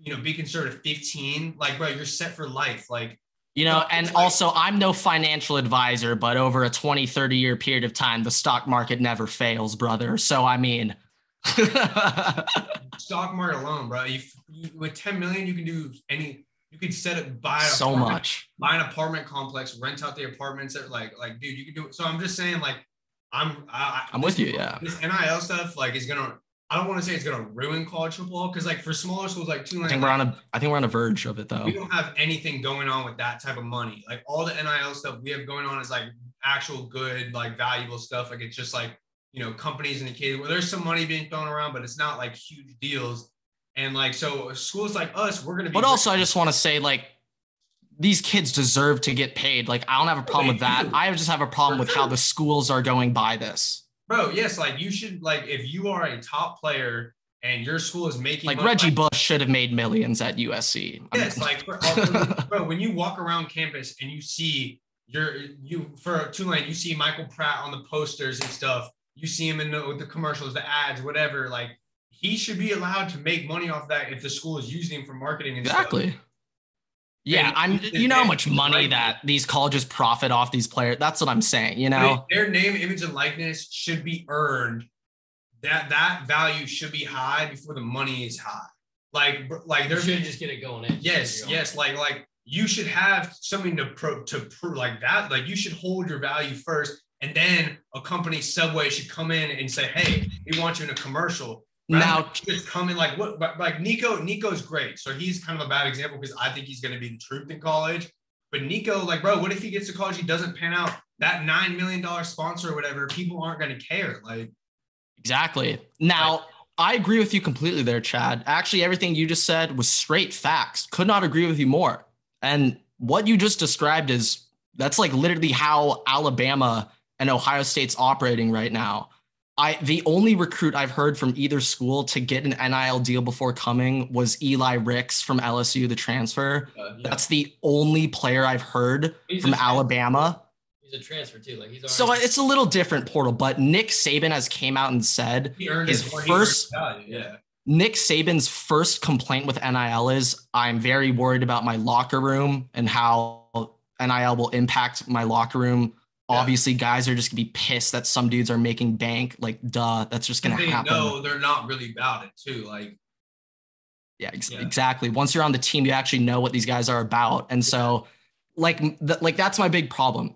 be conservative, 15. Like, bro, you're set for life. Like. And also I'm no financial advisor, but over a 20, 30-year period of time, the stock market never fails, brother. So, I mean. Stock market alone, bro. With 10 million, you can do you can set it, buy an apartment complex, rent out the apartments. Like, dude, you can do it. So I'm just saying, like, I'm with you. Yeah. This NIL stuff, like, I don't want to say it's gonna ruin college football because, like, for smaller schools like Tulane, I think we're on a verge of it though. We don't have anything going on with that type of money. Like all the NIL stuff we have going on is like actual good, like valuable stuff. Like it's just like companies and the kids where there's some money being thrown around, but it's not like huge deals. And like so schools like us, we're gonna be. But also, I just want to say, like, these kids deserve to get paid. Like, I don't have a problem with that. I just have a problem with how the schools are going by this. Bro, yes, like you should, like, if you are a top player and your school is making like money, Reggie Bush should have made millions at USC. Yes, like bro, when you walk around campus and you see for Tulane, you see Michael Pratt on the posters and stuff. You see him with the commercials, the ads, whatever. Like he should be allowed to make money off that if the school is using him for marketing and exactly. Stuff. Yeah, how much money that these colleges profit off these players. That's what I'm saying, Their name, image, and likeness should be earned. That value should be high before the money is high. Like you should just get it going in. Yes. Like you should have something to prove like that. Like you should hold your value first, and then a company, Subway, should come in and say, "Hey, we want you in a commercial." Now just come in like what? Like Nico's great, so he's kind of a bad example because I think he's going to be the truth in college. But Nico, like, bro, what if he gets to college, he doesn't pan out? That $9 million sponsor or whatever, people aren't going to care. Like, exactly. Now, I agree with you completely there, Chad. Actually, everything you just said was straight facts. Could not agree with you more. And what you just described that's like literally how Alabama and Ohio State's operating right now. The only recruit I've heard from either school to get an NIL deal before coming was Eli Ricks from LSU, the transfer. Yeah. That's the only player I've heard from Alabama. He's a transfer too. Like so it's a little different portal, but Nick Saban has came out and said Nick Saban's first complaint with NIL is, I'm very worried about my locker room and how NIL will impact my locker room. Yeah. Obviously, guys are just gonna be pissed that some dudes are making bank. Like, duh, that's just gonna happen. No, they're not really about it too. Like, exactly. Once you're on the team, you actually know what these guys are about. And so, like that's my big problem.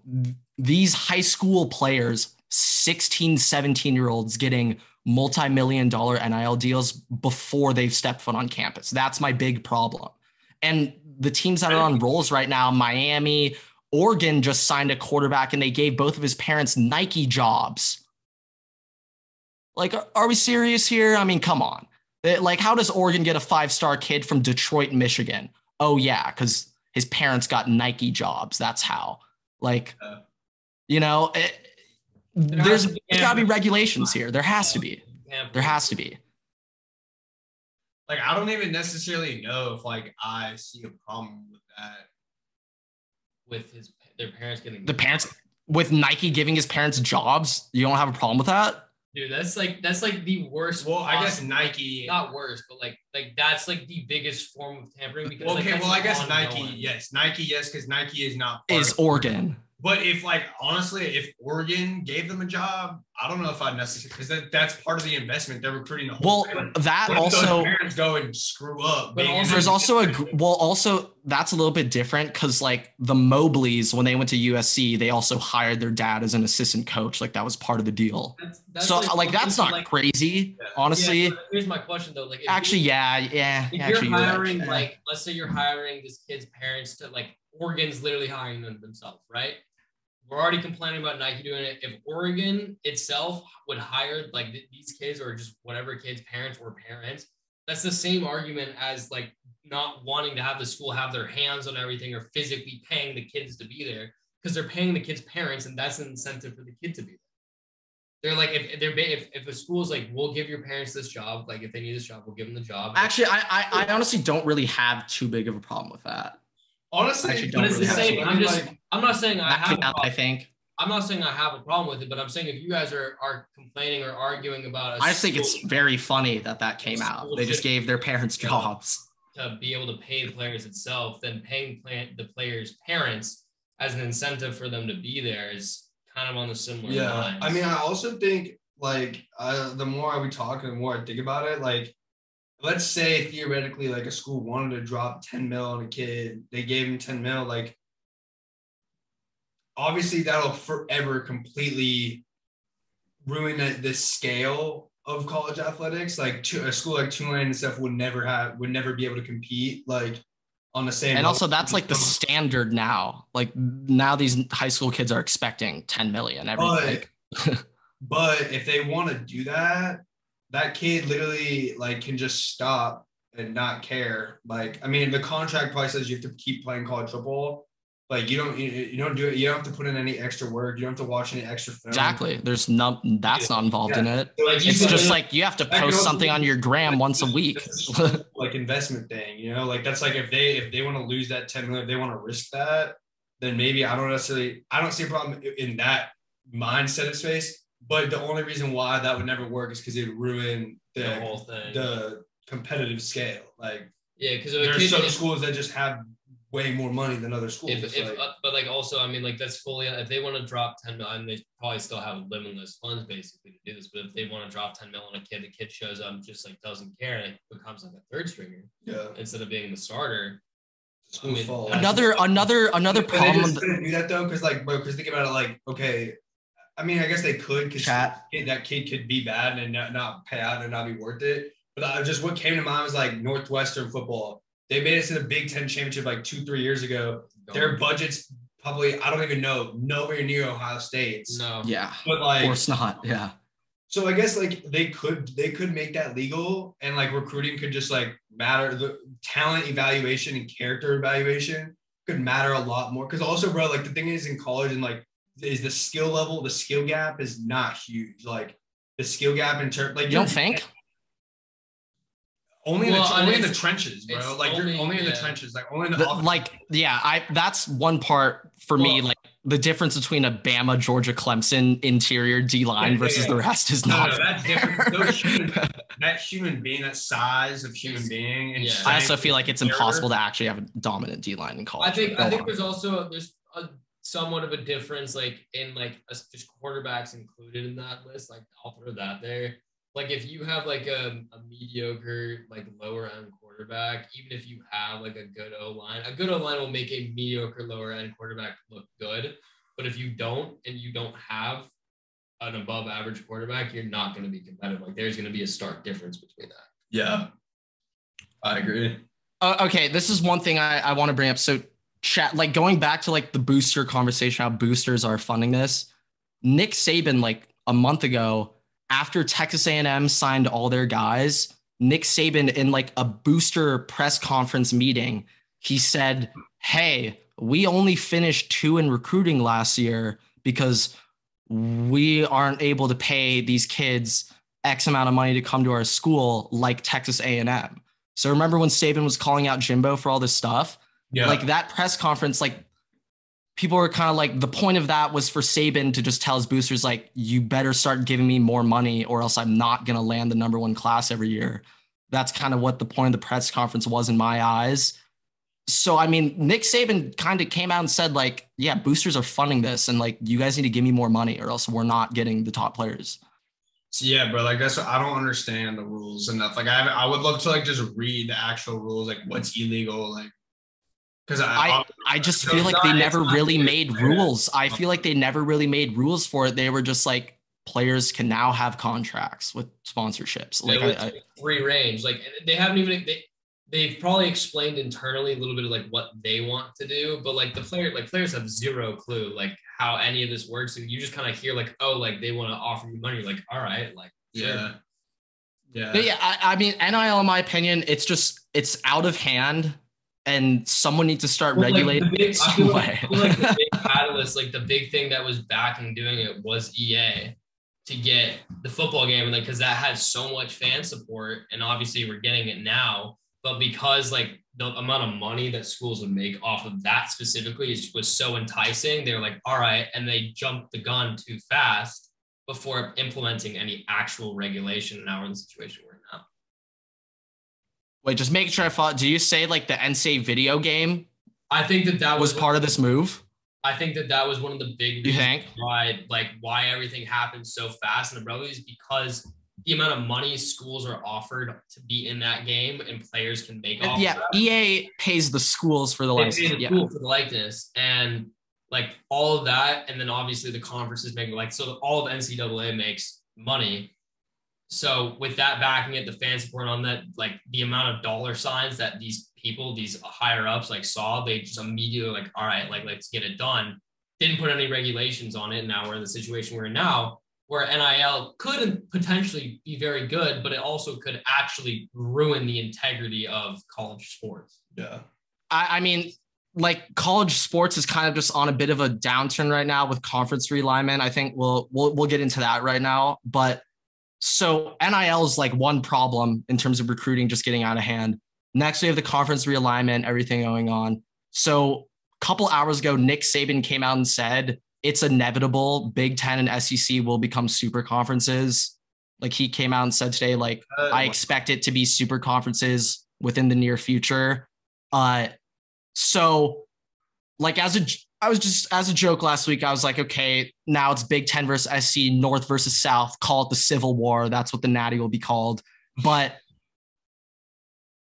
These high school players, 16, 17-year-olds getting multi-million-dollar NIL deals before they've stepped foot on campus. That's my big problem. And the teams that are on rolls right now, Miami, Oregon just signed a quarterback and they gave both of his parents Nike jobs. Like, are we serious here? I mean, come on. Like, how does Oregon get a 5-star kid from Detroit, Michigan? Oh, yeah, because his parents got Nike jobs. That's how. Like, there's got to be regulations here. There has to be. There has to be. Like, I don't even necessarily know if, like, I see a problem with that. With their parents getting with Nike giving his parents jobs, you don't have a problem with that? Dude, that's like the worst. Well, I guess possible- Nike. not worst, but like that's like the biggest form of tampering because Okay, like, well, I guess ongoing. Nike, yes, because Nike is not part Is of Oregon. But if, like, honestly, if Oregon gave them a job, I don't know if I'd necessarily, because that's part of the investment. They're recruiting the whole. Well, that What if those also parents go and screw up. But also- there's also that's a little bit different because like the Mobleys when they went to USC, they also hired their dad as an assistant coach. Like that was part of the deal. That's So like that's not like, crazy, honestly. Yeah, but here's my question though. Like, if Actually, you- yeah. if Actually, you're right. hiring, like, let's say you're hiring this kid's parents to, like, Oregon's literally hiring them themselves, right? We're already complaining about Nike doing it. If Oregon itself would hire like these kids or just whatever kids' parents or parents, that's the same argument as like not wanting to have the school have their hands on everything or physically paying the kids to be there because they're paying the kids' parents and that's an incentive for the kid to be there. They're like, if a school's like, we'll give your parents this job, like if they need this job, we'll give them the job. Actually, I honestly don't really have too big of a problem with that. Honestly, Actually, but it's the really same. have I'm not saying I have. I think. I'm not saying I have a problem with it, but I'm saying if you guys are complaining or arguing about I just think it's very funny that came out. They just gave their parents jobs. To be able to pay the players itself, then paying the players' parents as an incentive for them to be there is kind of on the similar lines. I mean, I also think like the more we talk and the more I think about it, like let's say theoretically like a school wanted to drop 10 mil on a kid, they gave him 10 mil, like obviously that'll forever completely ruin the scale of college athletics. Like a school like Tulane and stuff would never be able to compete like on the same And level. also that's like the standard now. Like now these high school kids are expecting 10 million every week. But if they want to do that, that kid literally like can just stop and not care. Like, I mean, the contract probably says you have to keep playing college football. Like you don't do it. You don't have to put in any extra work. You don't have to watch any extra film. Exactly. There's not involved in it. So, like, It's just like you have to post something on your gram once a week. Like investment thing, you know, like that's like if they want to lose that 10 million, if they want to risk that, then maybe I don't see a problem in that mindset of space. But the only reason why that would never work is because it would ruin the whole thing, the competitive scale. Like, yeah, because there's some schools that just have way more money than other schools. But like also, I mean, like that's fully if they want to drop 10 million, they probably still have limitless funds basically to do this. But if they want to drop 10 million on a kid, the kid shows up just like doesn't care and it becomes like a third stringer, instead of being the starter. School's fault. Another problem. They do that though, because think about it, like, okay, I mean, I guess they could because that kid could be bad and not pay out and not be worth it. But just what came to mind was like Northwestern football. They made it to the Big Ten championship like 2-3 years ago. Their budget's probably, I don't even know, nowhere near Ohio State's. No. Yeah. But like, of course not. Yeah. So I guess like they could make that legal and like recruiting could just like matter. The talent evaluation and character evaluation could matter a lot more. Because also, bro, like the thing is in college and like is the skill level, the skill gap is not huge. Like the skill gap in terms, like you don't think. Only in the trenches, bro. Like you're only in the trenches. Like only in the that's one part for me. Like the difference between a Bama, Georgia, Clemson interior D line versus the rest is not. No, that's different. That human being, that size of human being. And I also feel like it's impossible to actually have a dominant D line in college. I think there's a somewhat of a difference, like in like just quarterbacks included in that list. Like I'll throw that there. Like if you have like a mediocre, like lower end quarterback, even if you have like a good O-line will make a mediocre lower end quarterback look good. But if you don't, and you don't have an above average quarterback, you're not going to be competitive. Like there's going to be a stark difference between that. Yeah, I agree. Okay, this is one thing I want to bring up. So chat, like going back to like the booster conversation, how boosters are funding this. Nick Saban, like a month ago, after Texas A&M signed all their guys, Nick Saban in like a booster press conference meeting, he said, hey, we only finished 2 in recruiting last year because we aren't able to pay these kids X amount of money to come to our school like Texas A&M. So remember when Saban was calling out Jimbo for all this stuff? Yeah. Like that press conference, like people were kind of like, the point of that was for Saban to just tell his boosters, like, you better start giving me more money or else I'm not going to land the number one class every year. That's kind of what the point of the press conference was in my eyes. So, I mean, Nick Saban kind of came out and said, like, yeah, boosters are funding this and like, you guys need to give me more money or else we're not getting the top players. So yeah, bro, like that's what I don't understand the rules enough. Like I would love to like just read the actual rules, like what's illegal, like because I just feel like they never really made rules. I feel like they never really made rules for it. They were just like, players can now have contracts with sponsorships. Like free range. Like they haven't even they've probably explained internally a little bit of like what they want to do, but like players have zero clue like how any of this works. And you just kind of hear like, oh, like they want to offer you money. Like, all right, like yeah. Yeah. But yeah, I mean, NIL, in my opinion, it's out of hand. And someone needs to start regulating it some way. I feel like the big catalyst, like the big thing that was backing doing it was EA to get the football game, and like because that had so much fan support, and obviously we're getting it now. But because like the amount of money that schools would make off of that specifically was so enticing, they were like, all right, and they jumped the gun too fast before implementing any actual regulation. And now we're in the situation we're in now. Wait, just making sure I follow. Do you say like the NCAA video game? I think that was part of this move. I think that was one of the big reasons why everything happened so fast in the Relegation is because the amount of money schools are offered to be in that game and players can make off. Yeah, EA pays the schools for the license. They pay the school for the likeness and like all of that, and then obviously the conferences make like so all of NCAA makes money. So with that backing it, the fan support on that, like the amount of dollar signs that these people, these higher ups like saw, they just immediately like, all right, like let's get it done. Didn't put any regulations on it. Now we're in the situation we're in now, where NIL could potentially be very good, but it also could actually ruin the integrity of college sports. Yeah. I mean, like college sports is kind of just on a bit of a downturn right now with conference realignment. I think we'll get into that right now, but so NIL is like one problem in terms of recruiting just getting out of hand. Next, we have the conference realignment, everything going on. So a couple hours ago, Nick Saban came out and said it's inevitable Big Ten and SEC will become super conferences. Like he came out and said today, like, I expect it to be super conferences within the near future. So like as a joke last week, I was like, okay, now it's Big Ten versus SC, North versus South. Call it the Civil War. That's what the Natty will be called. But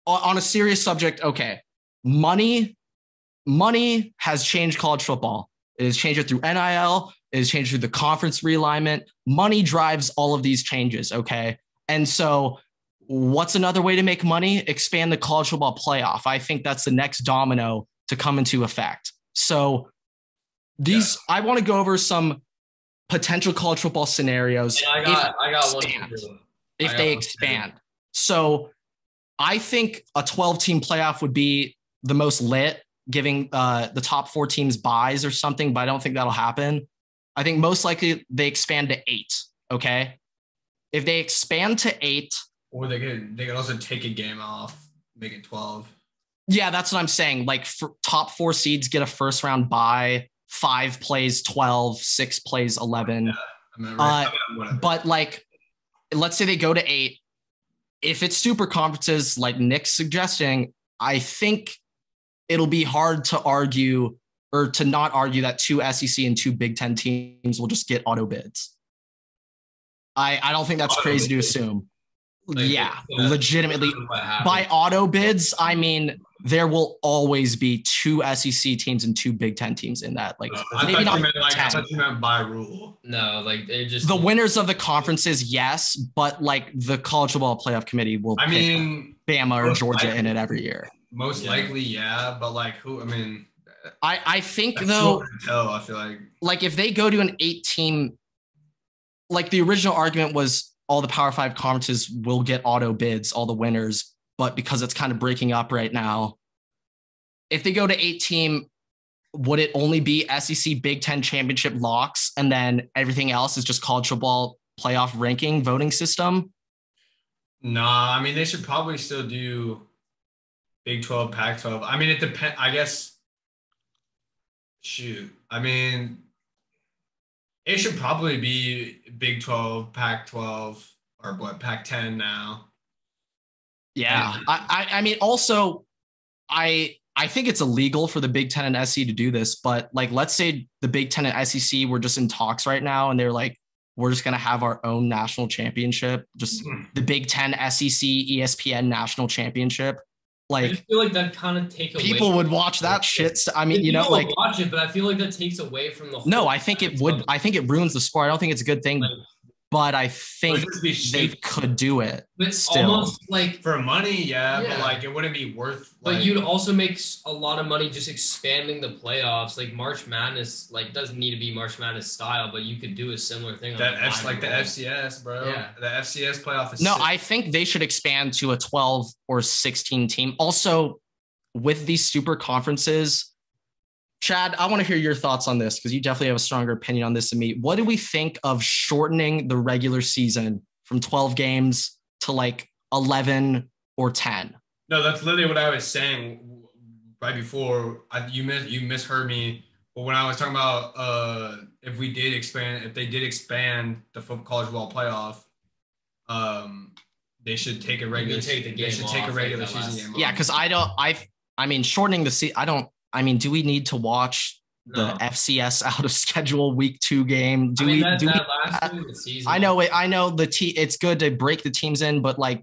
on a serious subject, okay, money has changed college football. It has changed it through NIL. It has changed through the conference realignment. Money drives all of these changes, okay? And so what's another way to make money? Expand the college football playoff. I think that's the next domino to come into effect. So I want to go over some potential college football scenarios. I got one. If they expand. So I think a 12-team playoff would be the most lit, giving the top 4 teams buys or something, but I don't think that'll happen. I think most likely they expand to 8, okay? If they expand to 8. Or they could also take a game off, make it 12. Yeah, that's what I'm saying. Like top 4 seeds get a first round bye, 5 plays 12, 6 plays 11. Yeah, but like, let's say they go to 8. If it's super conferences like Nick's suggesting, I think it'll be hard to argue or to not argue that 2 SEC and 2 Big Ten teams will just get auto bids. I don't think that's crazy to assume. Like, yeah, legitimately. By auto bids, I mean there will always be 2 SEC teams and 2 Big Ten teams in that. Like, maybe not. I thought you meant by rule. No, like they just the winners of the conferences, yes, but like the college football playoff committee will. I mean, Bama or Georgia in it every year. Most likely, yeah, but like who? I mean, I think though. I feel like if they go to an 8-team, like the original argument was all the Power 5 conferences will get auto bids, all the winners, but because it's kind of breaking up right now, if they go to 8-team, would it only be SEC Big Ten championship locks and then everything else is just college football playoff ranking voting system? Nah, I mean, they should probably still do Big 12, Pac 12. I mean, it depends, I guess. Shoot. I mean, it should probably be Big 12, Pac-12, or what, Pac-10 now. Yeah. I mean, also, I think it's illegal for the Big Ten and SEC to do this, but like, let's say the Big Ten and SEC were just in talks right now, and they're like, we're just gonna have our own national championship, just the Big Ten, SEC, ESPN national championship. I Like, just feel like that kind of take away. people would watch that shit. I mean, you know, People like, would watch it, but I feel like that takes away from the whole. no, I think it would. I think it ruins the sport. I don't think it's a good thing, Like, but I think Would it be they stupid? could do it but still. almost like. For money, yeah, but Yeah. like it wouldn't be worth. But Like, you'd also make a lot of money just expanding the playoffs. Like March Madness, like doesn't need to be March Madness style, but you could do a similar thing. that on like the roll. FCS, bro. Yeah. The FCS playoff is No, sick. I think they should expand to a 12 or 16 team. Also, with these super conferences, Chad, I want to hear your thoughts on this because you definitely have a stronger opinion on this than me. What do we think of shortening the regular season from 12 games to like 11 or 10? No, that's literally what I was saying right before. You misheard me. But when I was talking about if they did expand the college football playoff, they should take a regular. take the game They should take a off, regular like that season last- game. Yeah, off. because I mean, shortening the season, do we need to watch the No. FCS out of schedule week 2 game? I mean, that last week of the season. I know it's good to break the teams in, but like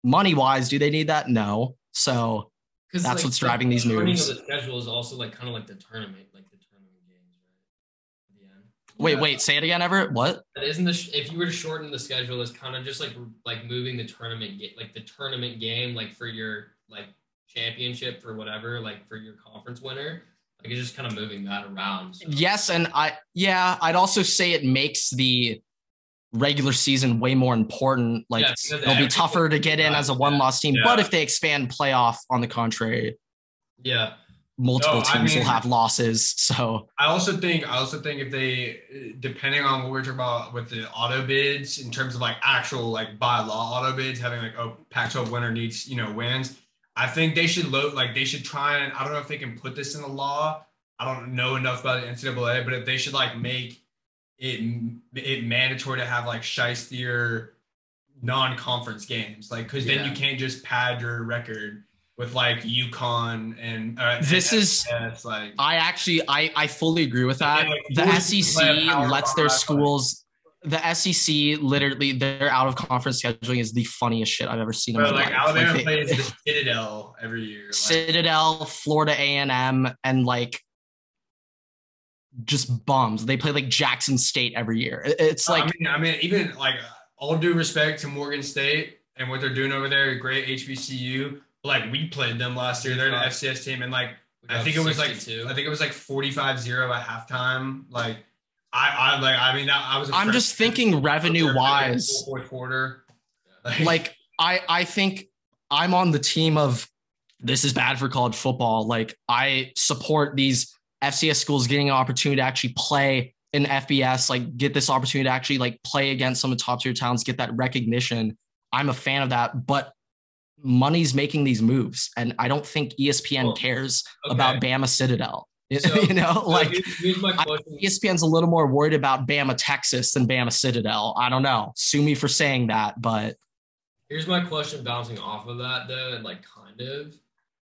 money wise, do they need that? No. So that's like, what's driving these the shortening moves. of the schedule is also like kind of like the tournament games, right? At the end. Wait, say it again, Everett. What? That isn't if you were to shorten the schedule, it's kind of just like moving the tournament like the tournament game, like for your like championship for whatever, like for your conference winner. Like it's just kind of moving that around. So. Yes, and I'd also say it makes the regular season way more important. Like it'll be tougher to get in as a one-loss team. Yeah. But if they expand playoff, on the contrary, Yeah. multiple teams will have losses. So I also think if they, depending on what we're talking about with the auto bids in terms of like actual like by law auto bids, having like Pac-12 winner needs wins. I think they should they should try and, I don't know if they can put this in the law. I don't know enough about the NCAA, but if they should like make it mandatory to have like shystier non-conference games, like because then you can't just pad your record with like UConn and this is like I fully agree with that. Yeah, The SEC lets their schools. The SEC literally their out of conference scheduling is the funniest shit I've ever seen in my life. Alabama Like, plays the Citadel every year. Like, Citadel, Florida A&M, and like just bums. They play like Jackson State every year. It's like I mean, even like all due respect to Morgan State and what they're doing over there, great HBCU. Like we played them last year. They're an FCS team, and like I think it was like 45-0 at halftime. Like I'm just thinking revenue wise. Fourth quarter. Like I think I'm on the team of this is bad for college football. Like I support these FCS schools getting an opportunity to actually play in FBS, like get this opportunity to actually like play against some of the top tier talents, get that recognition. I'm a fan of that, but money's making these moves. And I don't think ESPN cares about Bama Citadel. So, here's my question. ESPN's a little more worried about Bama Texas than Bama Citadel. I don't know. Sue me for saying that, but here's my question bouncing off of that though, and like kind of.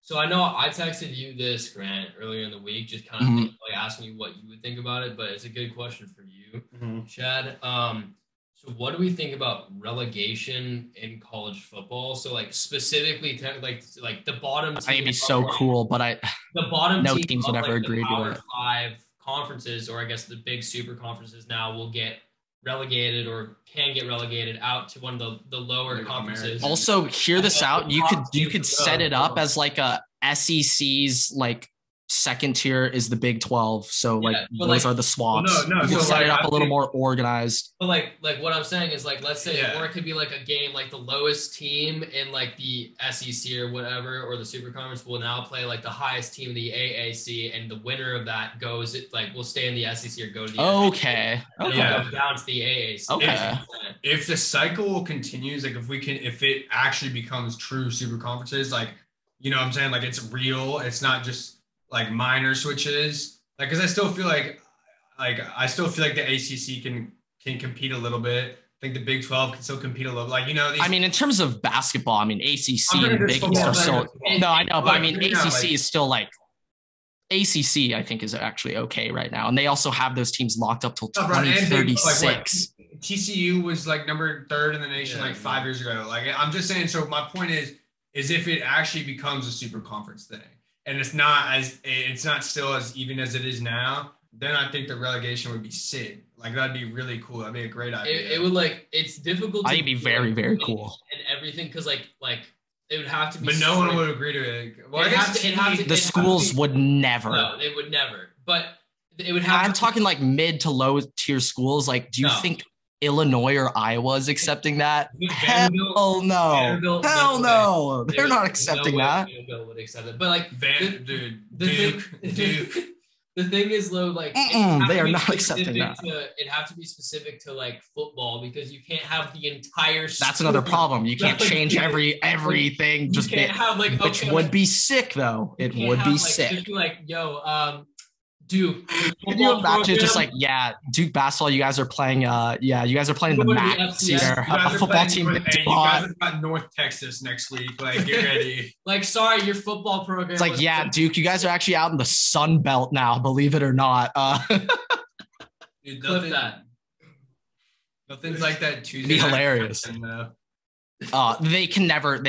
So I know I texted you this, Grant, earlier in the week, just kind of like asking you what you would think about it, but it's a good question for you, Chad. So what do we think about relegation in college football? So like specifically like the bottom team. I'd be so cool, but the bottom no team teams would ever agree to it. 5 conferences, or I guess the big super conferences now, will get relegated or can get relegated out to one of the lower conferences. Also, hear this out. You could set it up as like a SEC's like second tier is the Big 12. So like those are the swaps. You can set it up a little more organized. But like what I'm saying is like, let's say, or it could be like a game, like the lowest team in like the SEC or whatever, or the super conference will now play like the highest team in the AAC, and the winner of that goes will stay in the SEC or go to the Okay. SEC, and go down to the AAC. Okay. If the cycle continues, like if it actually becomes true super conferences, like, you know what I'm saying? Like it's real. It's not just like minor switches. Like, because I still feel like the ACC can compete a little bit. I think the Big 12 can still compete a little. Like, you know, I mean, in terms of basketball, I mean, ACC I'm and Big East are still. No, I know, but I mean, yeah, ACC is still like. ACC, I think, is actually okay right now, and they also have those teams locked up till 2036. TCU was like number 3rd in the nation 5 years ago. Like, I'm just saying. So my point is if it actually becomes a super conference thing, and it's not still as even as it is now, then I think the relegation would be sick. Like, that'd be really cool. That'd be a great idea. It would it's difficult. I think it'd be very, very cool. And everything, because like it would have to be. But no one would agree to it. Well, the schools would never. No, they would never. But it would have. I'm talking like mid to low tier schools. Like, do you think Illinois or Iowa is accepting that? Hell no. Hell no. They're not accepting that. Vanderbilt would accept it. But like, Duke. The thing is, though, like they are not accepting that. It'd have to be specific to like football, because you can't have the entire. That's another problem. You can't change everything. Just can't have which would be sick though. It would be sick. Just be like, yo, Duke. Can you imagine just like, Duke basketball, you guys are playing you guys are playing the MAC here. A football team. You guys have got North Texas next week. Like, get ready. Like, sorry, your football program. It's like, Duke, you guys are actually out in the Sun Belt now, believe it or not. Dude, clip that. Nothing's like that Tuesday. Be hilarious. They can never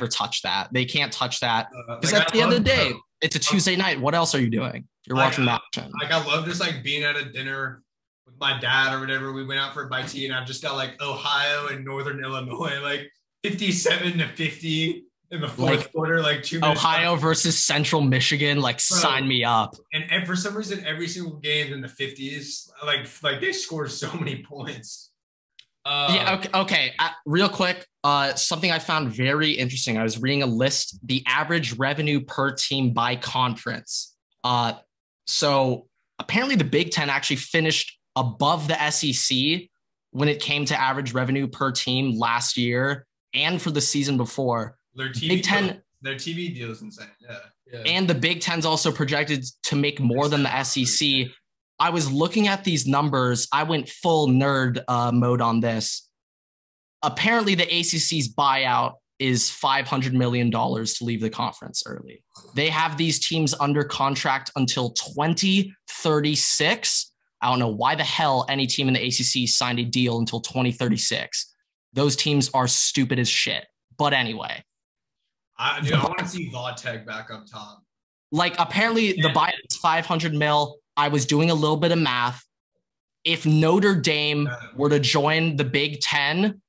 touch that. They can't touch that. Because at the end of the day, it's a Tuesday night. What else are you doing? You're watching that. Like, I love just like being at a dinner with my dad or whatever. We went out for a bite to eat, and I've just got like Ohio and Northern Illinois, like 57-50 in the fourth quarter, like 2 minutes. Ohio versus Central Michigan, like, sign me up. And for some reason, every single game in the 50s, like they scored so many points. Okay. Real quick, something I found very interesting. I was reading a list, the average revenue per team by conference. So apparently the Big Ten actually finished above the SEC when it came to average revenue per team last year and for the season before. Their TV deal is insane. Yeah. And the Big Ten's also projected to make more than the SEC. I was looking at these numbers. I went full nerd mode on this. Apparently, the ACC's buyout is $500 million to leave the conference early. They have these teams under contract until 2036. I don't know why the hell any team in the ACC signed a deal until 2036. Those teams are stupid as shit. But anyway. I want to see Vautech back up top. Like, apparently the buyout is $500 million. I was doing a little bit of math. If Notre Dame were to join the Big Ten,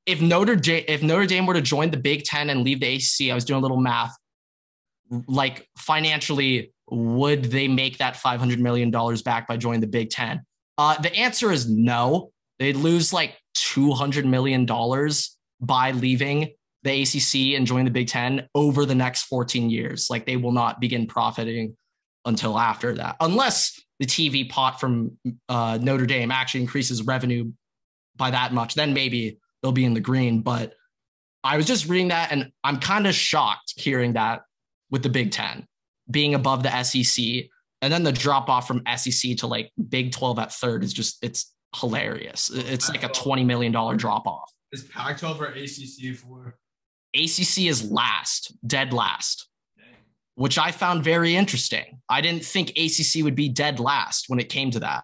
if Notre Dame were to join the Big Ten and leave the ACC, I was doing a little math. Like, financially, would they make that $500 million back by joining the Big Ten? The answer is no. They'd lose like $200 million by leaving the ACC and joining the Big Ten over the next 14 years. Like, they will not begin profiting until after that, unless the TV pot from Notre Dame actually increases revenue by that much. Then maybe they'll be in the green. But I was just reading that, and I'm kind of shocked hearing that with the Big Ten being above the SEC, and then the drop off from SEC to like Big 12 at third is just, it's hilarious. It's like a $20 million drop off. Is Pac-12 or ACC for? ACC is last, dead last, which I found very interesting. I didn't think ACC would be dead last when it came to that.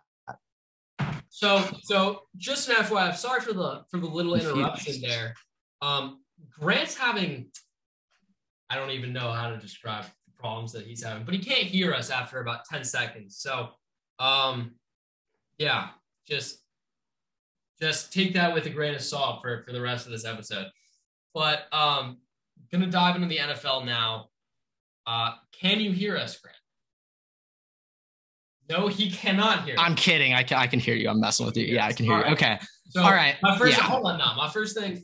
So just an FYI, sorry for the little interruption there. Grant's having, I don't even know how to describe the problems that he's having, but he can't hear us after about 10 seconds. So, yeah, just take that with a grain of salt for the rest of this episode. But gonna dive into the NFL now. Can you hear us, Grant? No, he cannot hear us. I'm kidding. I can hear you. I'm messing with you. Yeah, I can hear you. Okay. So all right. Hold on now. My first thing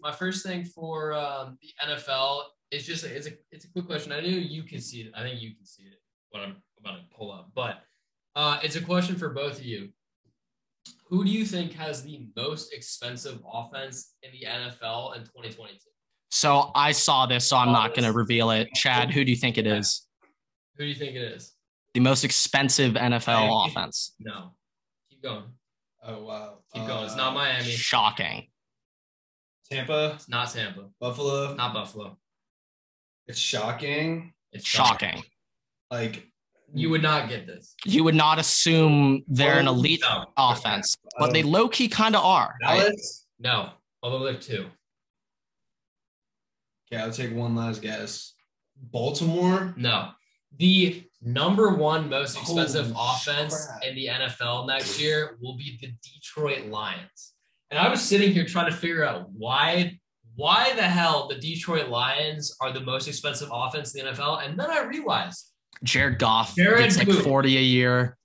for the NFL is just it's a quick question. I know you can see it. I think you can see it. What I'm about to pull up, but it's a question for both of you. Who do you think has the most expensive offense in the NFL in 2022? So I saw this, so I'm not going to reveal it. Chad, who do you think it is? Who do you think it is? the most expensive NFL Miami. offense. No. Keep going. Oh wow. Keep going. It's not Miami. Shocking. Tampa, It's not Tampa. Buffalo. Not Buffalo. It's shocking. It's Shocking. Like You would not get this. You would not assume they're an elite No. offense, but they low-key kind of are. Right? Dallas. No. Although they're 2. Okay, I'll take one last guess. Baltimore. No. The number 1 most expensive Holy offense crap. in the NFL next year will be the Detroit Lions. And I was sitting here trying to figure out why the hell the Detroit Lions are the most expensive offense in the NFL. And then I realized Jared Goff Jared gets like who? 40 a year.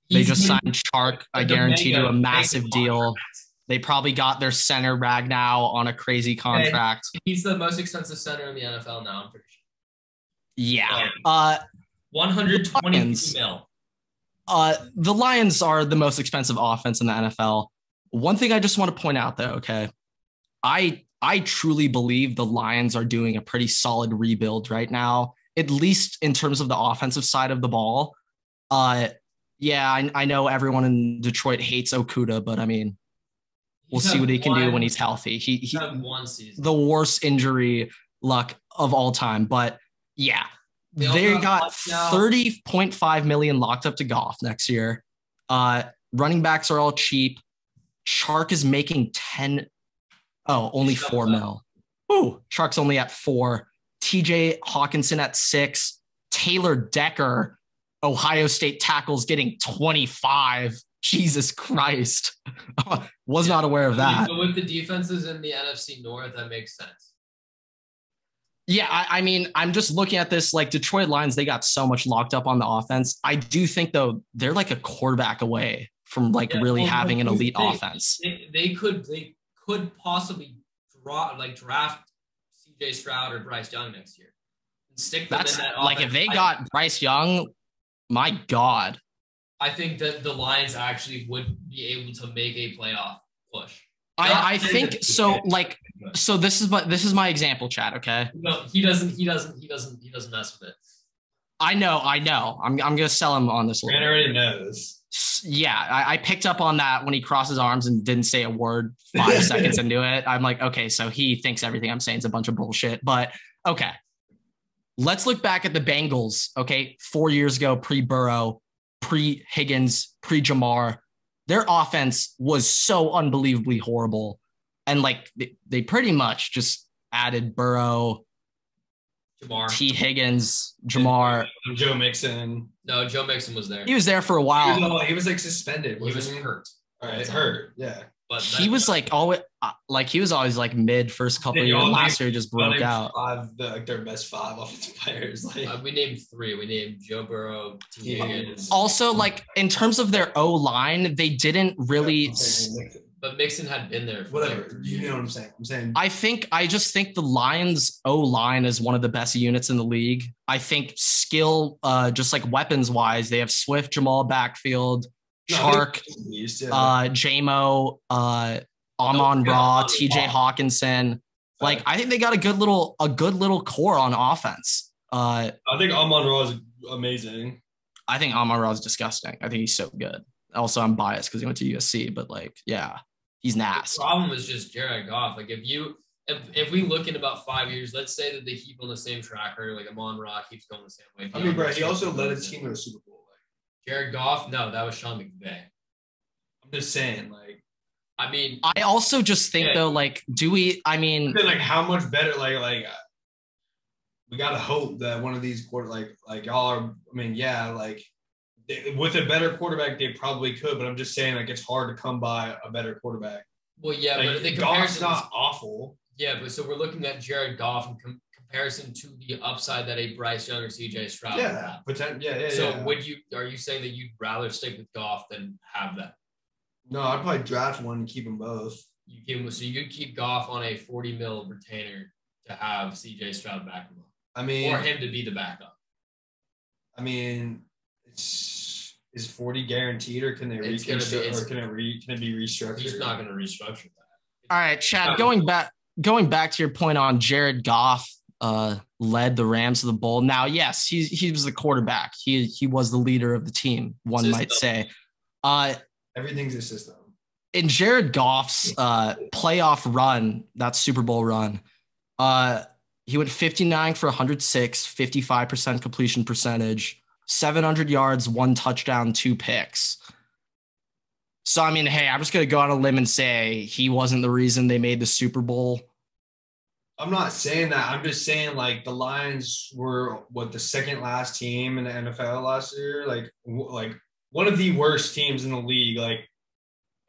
They he's just been- signed Chark, I the guarantee you, a mega massive deal. contract. They probably got their center Ragnow on a crazy contract. He's the most expensive center in the NFL now, I'm pretty sure. Yeah. 122 Lions. mil. The Lions are the most expensive offense in the NFL. One thing I just want to point out, though, okay, I truly believe the Lions are doing a pretty solid rebuild right now, at least in terms of the offensive side of the ball. Yeah, I know everyone in Detroit hates Okuda, but I mean, we'll He's see what had he can do one- when he's healthy. He he's had 1 season. the worst injury luck of all time, but yeah. They also They have got Lutz now. 30.5 million locked up to Goff next year. Running backs are all cheap. Shark is making 10. Oh, only Shut 4 up. mil. Ooh, Shark's only at 4. TJ Hawkinson at 6. Taylor Decker, Ohio State tackles, getting 25. Jesus Christ. Was not aware of that. But with the defenses in the NFC North, that makes sense. Yeah, I mean, I'm just looking at this like Detroit Lions, they got so much locked up on the offense. I do think, though, they're like a quarterback away from like really well, having an here's the elite thing. offense. They could possibly draft CJ Stroud or Bryce Young next year and stick them That's in that like offense. if they got Bryce Young, my God. I think that the Lions actually would be able to make a playoff push. I think so. Like, so this is my example, Chad. Okay. No, he doesn't mess with it. I know. I'm gonna sell him on this a little Man bit. already knows. Yeah, I picked up on that when he crossed his arms and didn't say a word 5 seconds into it. I'm like, okay, so he thinks everything I'm saying is a bunch of bullshit. But okay, let's look back at the Bengals. Okay, 4 years ago, pre-Burrow, pre-Higgins, pre-Jamar, their offense was so unbelievably horrible, and like they pretty much just added Burrow, Jamar. T. Higgins, Jamar. Joe Mixon. No, Joe Mixon was there. He was there for a while. He was like suspended. He was wasn't hurt. All right, hurt. Yeah. But He was like always like he was always like mid first couple of years. Last year he just broke out. Their best 5 offensive players. Like we named 3. We named Joe Burrow, T. Higgins. Also, like in terms of their O line, they didn't really. But Mixon had been there. For Whatever. like You know what I'm saying? I'm saying. I just think the Lions O line is one of the best units in the league. I think skill, just like weapons wise, they have Swift, Jamal backfield, Shark, JMO, Amon Ra, TJ Hawkinson. Like I think they got a good little core on offense. I think Amon Ra is amazing. I think Amon Ra is disgusting. I think he's so good. Also, I'm biased because he went to USC, but like, yeah, he's nasty. The problem is just Jared Goff. Like if we look in about 5 years, let's say that they keep on the same tracker, like Amon Ra keeps going the same way. I mean, bro, he also led his team to a Super Bowl. Like, Jared Goff, no, that was Sean McVay. I'm just saying, like, I mean, I also just think though, like, like how much better, like we gotta hope that one of these like y'all are. I mean, yeah, like with a better quarterback, they probably could, but I'm just saying, like, it's hard to come by a better quarterback. well, yeah, Like, but the Goff's comparison not awful. yeah, but so we're looking at Jared Goff in comparison to the upside that a Bryce Young or CJ Stroud would Yeah, have. yeah. So are you saying that you'd rather stick with Goff than have that? No, I'd probably draft one and keep them both. You'd keep Goff on a 40 mil retainer to have CJ Stroud back him up. I mean, Or him to be the backup. I mean, is 40 guaranteed, or can they It's gonna be- reconstruct, or can it be restructured? He's not going to restructure that. all right, Chad, going back to your point on Jared Goff, led the Rams to the bowl. Now, yes, he was the quarterback. He was the leader of the team, one might say. Everything's a system. In Jared Goff's playoff run, that Super Bowl run, he went 59 for 106, 55% completion percentage, 700 yards, 1 touchdown, 2 picks. So, I mean, hey, I'm just going to go on a limb and say he wasn't the reason they made the Super Bowl. I'm not saying that. I'm just saying, like, the Lions were, the second last team in the NFL last year? Like one of the worst teams in the league. Like,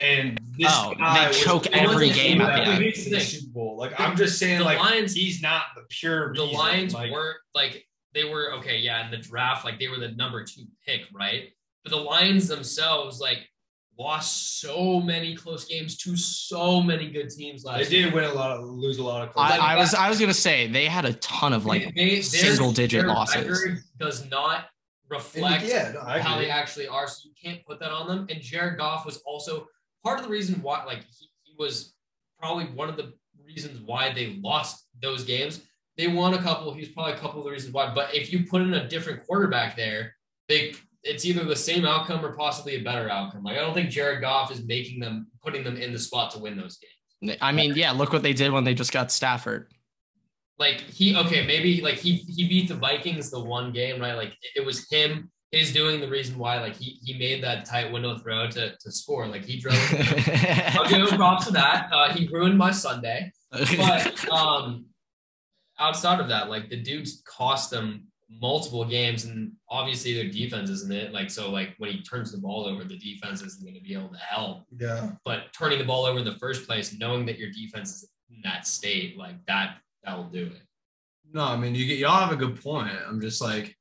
and this guy they choke every game at the end. The Super Bowl. Like, I'm just saying, the like, Lions, he's not the pure reason. The Lions like, weren't, like, they were, okay, yeah, in the draft, like, they were the number 2 pick, right? But the Lions themselves, like, lost so many close games to so many good teams last year. They did lose a lot of close games. I was gonna say they had a ton of single digit losses. Does not reflect how they actually are, so you can't put that on them. And Jared Goff was also part of the reason why, like, he was probably one of the reasons why they lost those games. They won a couple. He was probably a couple of the reasons why. But if you put in a different quarterback there, it's either the same outcome or possibly a better outcome. Like, I don't think Jared Goff is putting them in the spot to win those games. I mean, yeah, look what they did when they just got Stafford. Like, maybe like he beat the Vikings the one game, right? Like, it was his doing the reason why, like, he made that tight window throw to score. Like, he drove. I'll give him props for that. He ruined my Sunday. But outside of that, like, the dudes cost them multiple games, and obviously their defense isn't it. Like, so, like, when he turns the ball over, the defense isn't going to be able to help. Yeah. But turning the ball over in the first place, knowing that your defense is in that state, like, that will do it. No, I mean, y'all have a good point. I'm just like,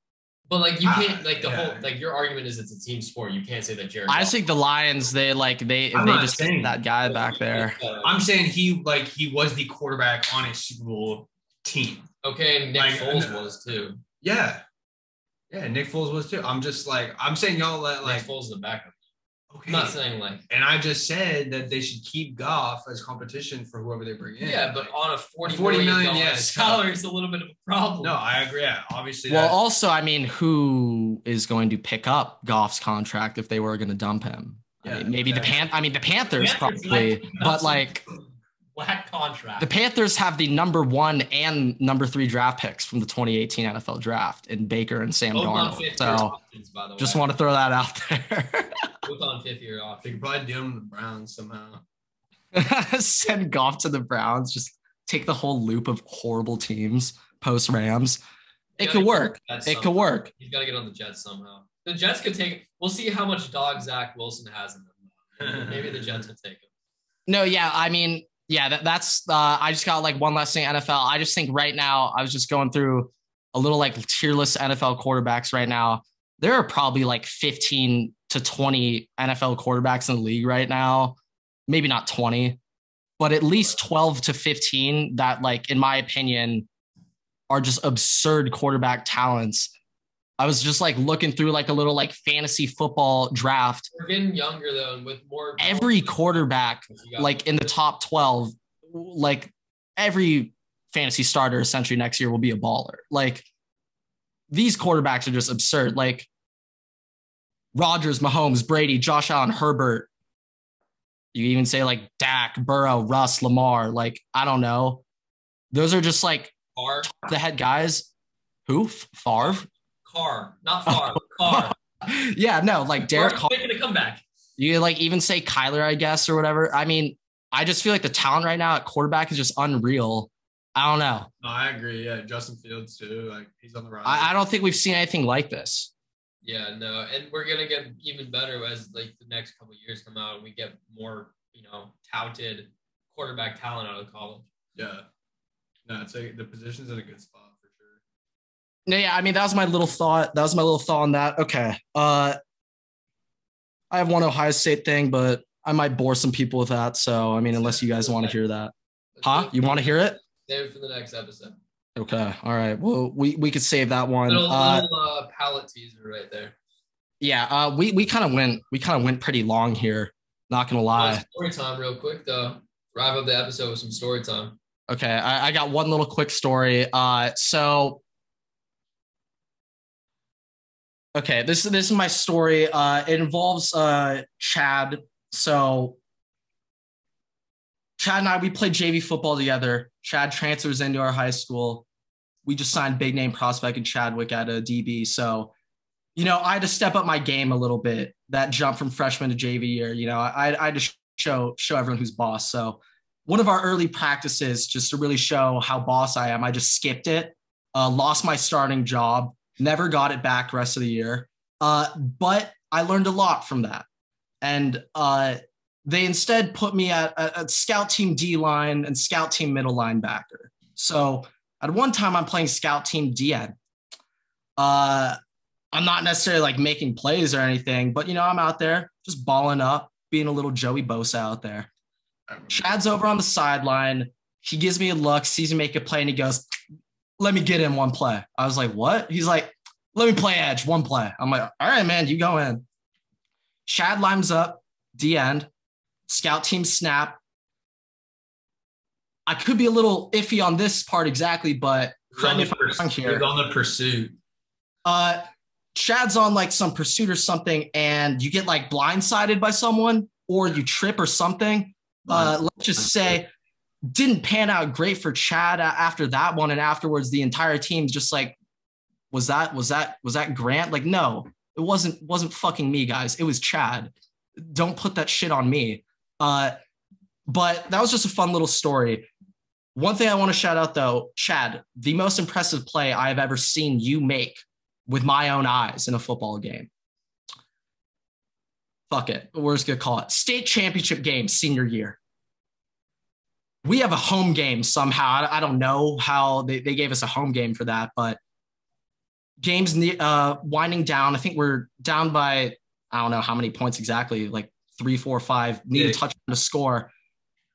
but, like, you can't, like, whole, like, your argument is it's a team sport. You can't say that Jared. I think the Lions, they just sent that guy back there. I'm saying he was the quarterback on a Super Bowl team. Okay, and Nick Foles was too. Yeah, Nick Foles was too. I'm just like, I'm saying y'all let, like, Nick Foles is the backup. Okay. I'm not saying, like, and I just said that they should keep Goff as competition for whoever they bring in. Yeah, but on a $40 million salary is a little bit of a problem. No, I agree. Yeah, obviously. Well, also, I mean, who is going to pick up Goff's contract if they were going to dump him? Yeah, I mean, maybe the Panthers probably, but, like, black contract. The Panthers have the number 1 and number 3 draft picks from the 2018 NFL draft in Baker and Sam Darnold. So options, by the way. Just want to throw that out there. Both on 5th-year options. They could probably deal them with the Browns somehow. Send Goff to the Browns. Just take the whole loop of horrible teams post Rams. It could work. It could work. He's got to get on the Jets somehow. The Jets could take. We'll see how much dog Zach Wilson has in them. Maybe the Jets will take him. No, yeah, I mean. Yeah, that's I just got, like, one last thing, NFL. I just think right now, I was just going through a little, like, tier list NFL quarterbacks right now. There are probably like 15 to 20 NFL quarterbacks in the league right now. Maybe not 20, but at least 12 to 15 that, like, in my opinion, are just absurd quarterback talents. I was just, like, looking through, like, a little, like, fantasy football draft. We're getting younger, though, and with more. Every quarterback, like, in the top 12, like, every fantasy starter essentially next year will be a baller. Like, these quarterbacks are just absurd. Like, Rodgers, Mahomes, Brady, Josh Allen, Herbert. You even say, like, Dak, Burrow, Russ, Lamar. Like, I don't know. Those are just, like, the head guys. Who? Favre? Carr, not Favre. Carr. Yeah, no, like Derek Carr making a comeback. You, like, even say Kyler, I guess, or whatever. I mean, I just feel like the talent right now at quarterback is just unreal. I don't know. No, I agree. Yeah, Justin Fields too. Like, he's on the rise. I don't think we've seen anything like this. Yeah, no, and we're gonna get even better as, like, the next couple of years come out and we get more, touted quarterback talent out of college. Yeah. No, it's like the position's in a good spot. No, yeah, I mean, that was my little thought. On that. Okay. I have one Ohio State thing, but I might bore some people with that. So, I mean, unless you guys want to hear that. Huh? You want to hear it? Save it for the next episode. Okay. All right. Well, we could save that one. Little palate teaser right there. Yeah. We kind of went pretty long here. Not gonna lie. Story time real quick though. Wrap up the episode with some story time. Okay, I got one little quick story. Okay, this is my story. It involves Chad. So Chad and I, we played JV football together. Chad transfers into our high school. We just signed big name prospect in Chadwick at a DB. So, I had to step up my game a little bit. That jump from freshman to JV year, I had to show everyone who's boss. So one of our early practices, just to really show how boss I am, I just skipped it, lost my starting job, never got it back the rest of the year. But I learned a lot from that. And they instead put me at scout team D-line and scout team middle linebacker. So at one time I'm playing scout team DN. I'm not necessarily like making plays or anything, but I'm out there just balling up, being a little Joey Bosa out there. Chad's over on the sideline. He gives me a look, sees me make a play, and he goes, "Let me get in one play." I was like, "What?" He's like, "Let me play edge, one play." I'm like, "All right, man, you go in." Chad lines up, D end, scout team snap. I could be a little iffy on this part exactly, but correct me if I'm wrong here. He's on the pursuit. Chad's on like some pursuit or something, and you get like blindsided by someone, or you trip or something. Let's just say didn't pan out great for Chad after that one, and afterwards the entire team's just like, was that Grant? Like, no, it wasn't fucking me, guys. It was Chad. Don't put that shit on me. But that was just a fun little story. One thing I want to shout out though, Chad, the most impressive play I've ever seen you make with my own eyes in a football game. Fuck it. We're just going to call it state championship game senior year. We have a home game somehow. I don't know how they gave us a home game for that, but game's winding down. I think we're down by, I don't know how many points exactly, like 3, 4, 5, need a touchdown to score.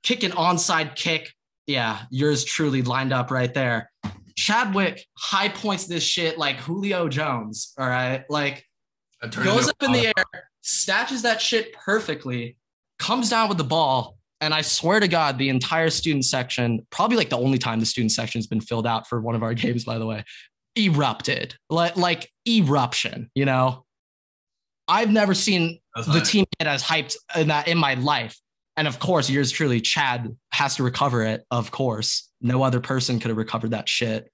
Kick an onside kick. Yeah, yours truly lined up right there. Chadwick high points this shit like Julio Jones, all right? Like, goes up in the air, snatches that shit perfectly, comes down with the ball, and I swear to God, the entire student section, probably like the only time the student section has been filled out for one of our games, by the way, erupted. Like eruption, I've never seen the team get as hyped in my life. And of course, yours truly, Chad, has to recover it, of course. No other person could have recovered that shit.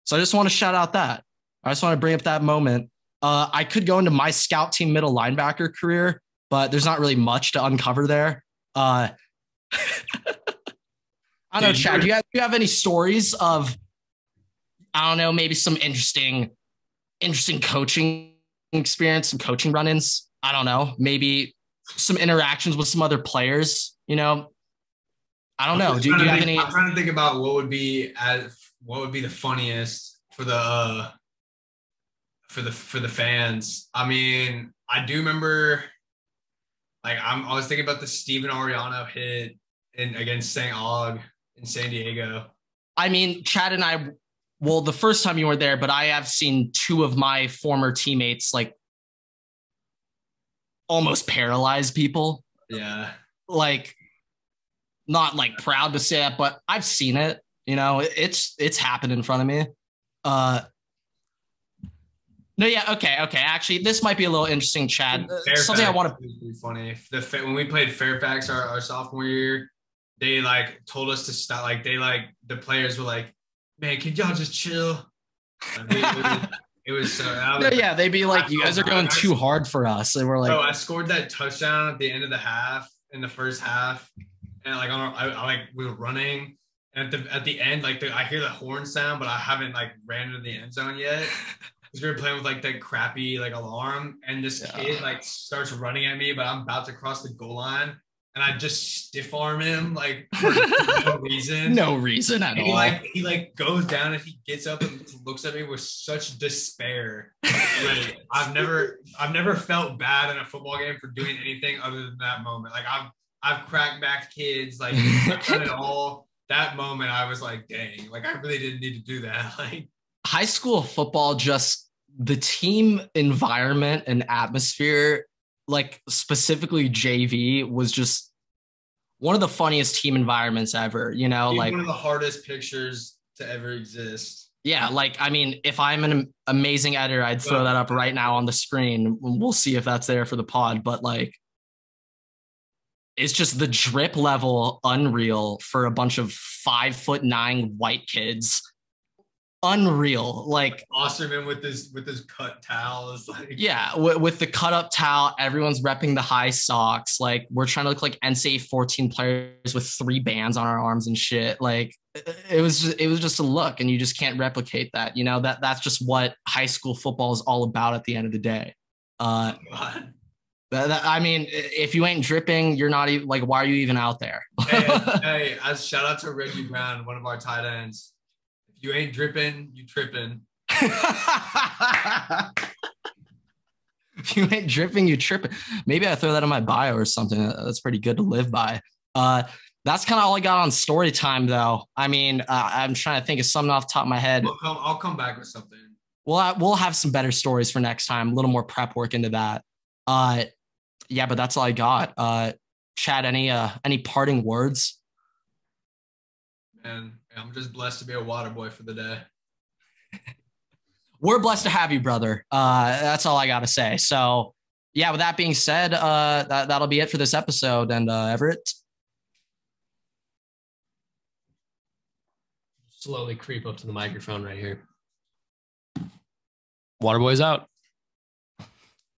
So I just want to shout out that. I just want to bring up that moment. I could go into my scout team middle linebacker career, but there's not really much to uncover there. I don't know, Chad, do you have any stories of, I don't know, maybe some interesting coaching experience, some coaching run-ins? I don't know, maybe some interactions with some other players, I don't know. Do you have any? I'm trying to think about what would be the funniest for the fans. I mean, I do remember, like, I was thinking about the Steven Ariano hit against St. Aug in San Diego. I mean, Chad and I, well, the first time you were there, but I have seen 2 of my former teammates like almost paralyze people. Yeah. Like, not like proud to say that, but I've seen it. It's happened in front of me. No, yeah, okay. Actually, this might be a little interesting, Chad. Something I want to be funny. When we played Fairfax our sophomore year, they like told us to stop. Like the players were like, "Man, could y'all just chill?" It was so. Yeah, they'd be like, "You guys are going too hard for us," and we're like, "Oh, I scored that touchdown at the end of the half in the first half." And like we were running, and at the end, like I hear the horn sound, but I haven't like ran into the end zone yet because we were playing with like that crappy like alarm, and this kid like starts running at me, but I'm about to cross the goal line, and I just stiff arm him like for no reason at all. He goes down and he gets up and looks at me with such despair. Like, I've never felt bad in a football game for doing anything other than that moment. Like I've cracked back kids, like I've done it all. That moment, I was like, dang, like I really didn't need to do that. Like high school football, just the team environment and atmosphere, like specifically JV, was just one of the funniest team environments ever, you know, like one of the hardest pictures to ever exist. yeah, like I mean, if I'm an amazing editor, I'd throw that up right now on the screen. We'll see if that's there for the pod, but like it's just the drip level unreal for a bunch of 5'9" white kids. Unreal. Like Osterman with his cut towels. Like yeah, with the cut up towel, everyone's repping the high socks. Like we're trying to look like NCAA 14 players with 3 bands on our arms and shit. Like it was just a look, and you just can't replicate that. You know, that's just what high school football is all about at the end of the day. I mean, if you ain't dripping, you're not even like, why are you even out there? hey, as shout out to Reggie Brown, one of our tight ends. If you ain't dripping, you tripping. If you ain't dripping, you tripping. Maybe I throw that in my bio or something. That's pretty good to live by. That's kind of all I got on story time, though. I mean, I'm trying to think of something off the top of my head. I'll come back with something. We'll have some better stories for next time. A little more prep work into that. Yeah, but that's all I got. Chad, any parting words? Man, I'm just blessed to be a water boy for the day. We're blessed to have you, brother. That's all I got to say. So, yeah, with that being said, that'll be it for this episode. And Everett? Slowly creep up to the microphone right here. Waterboy's out.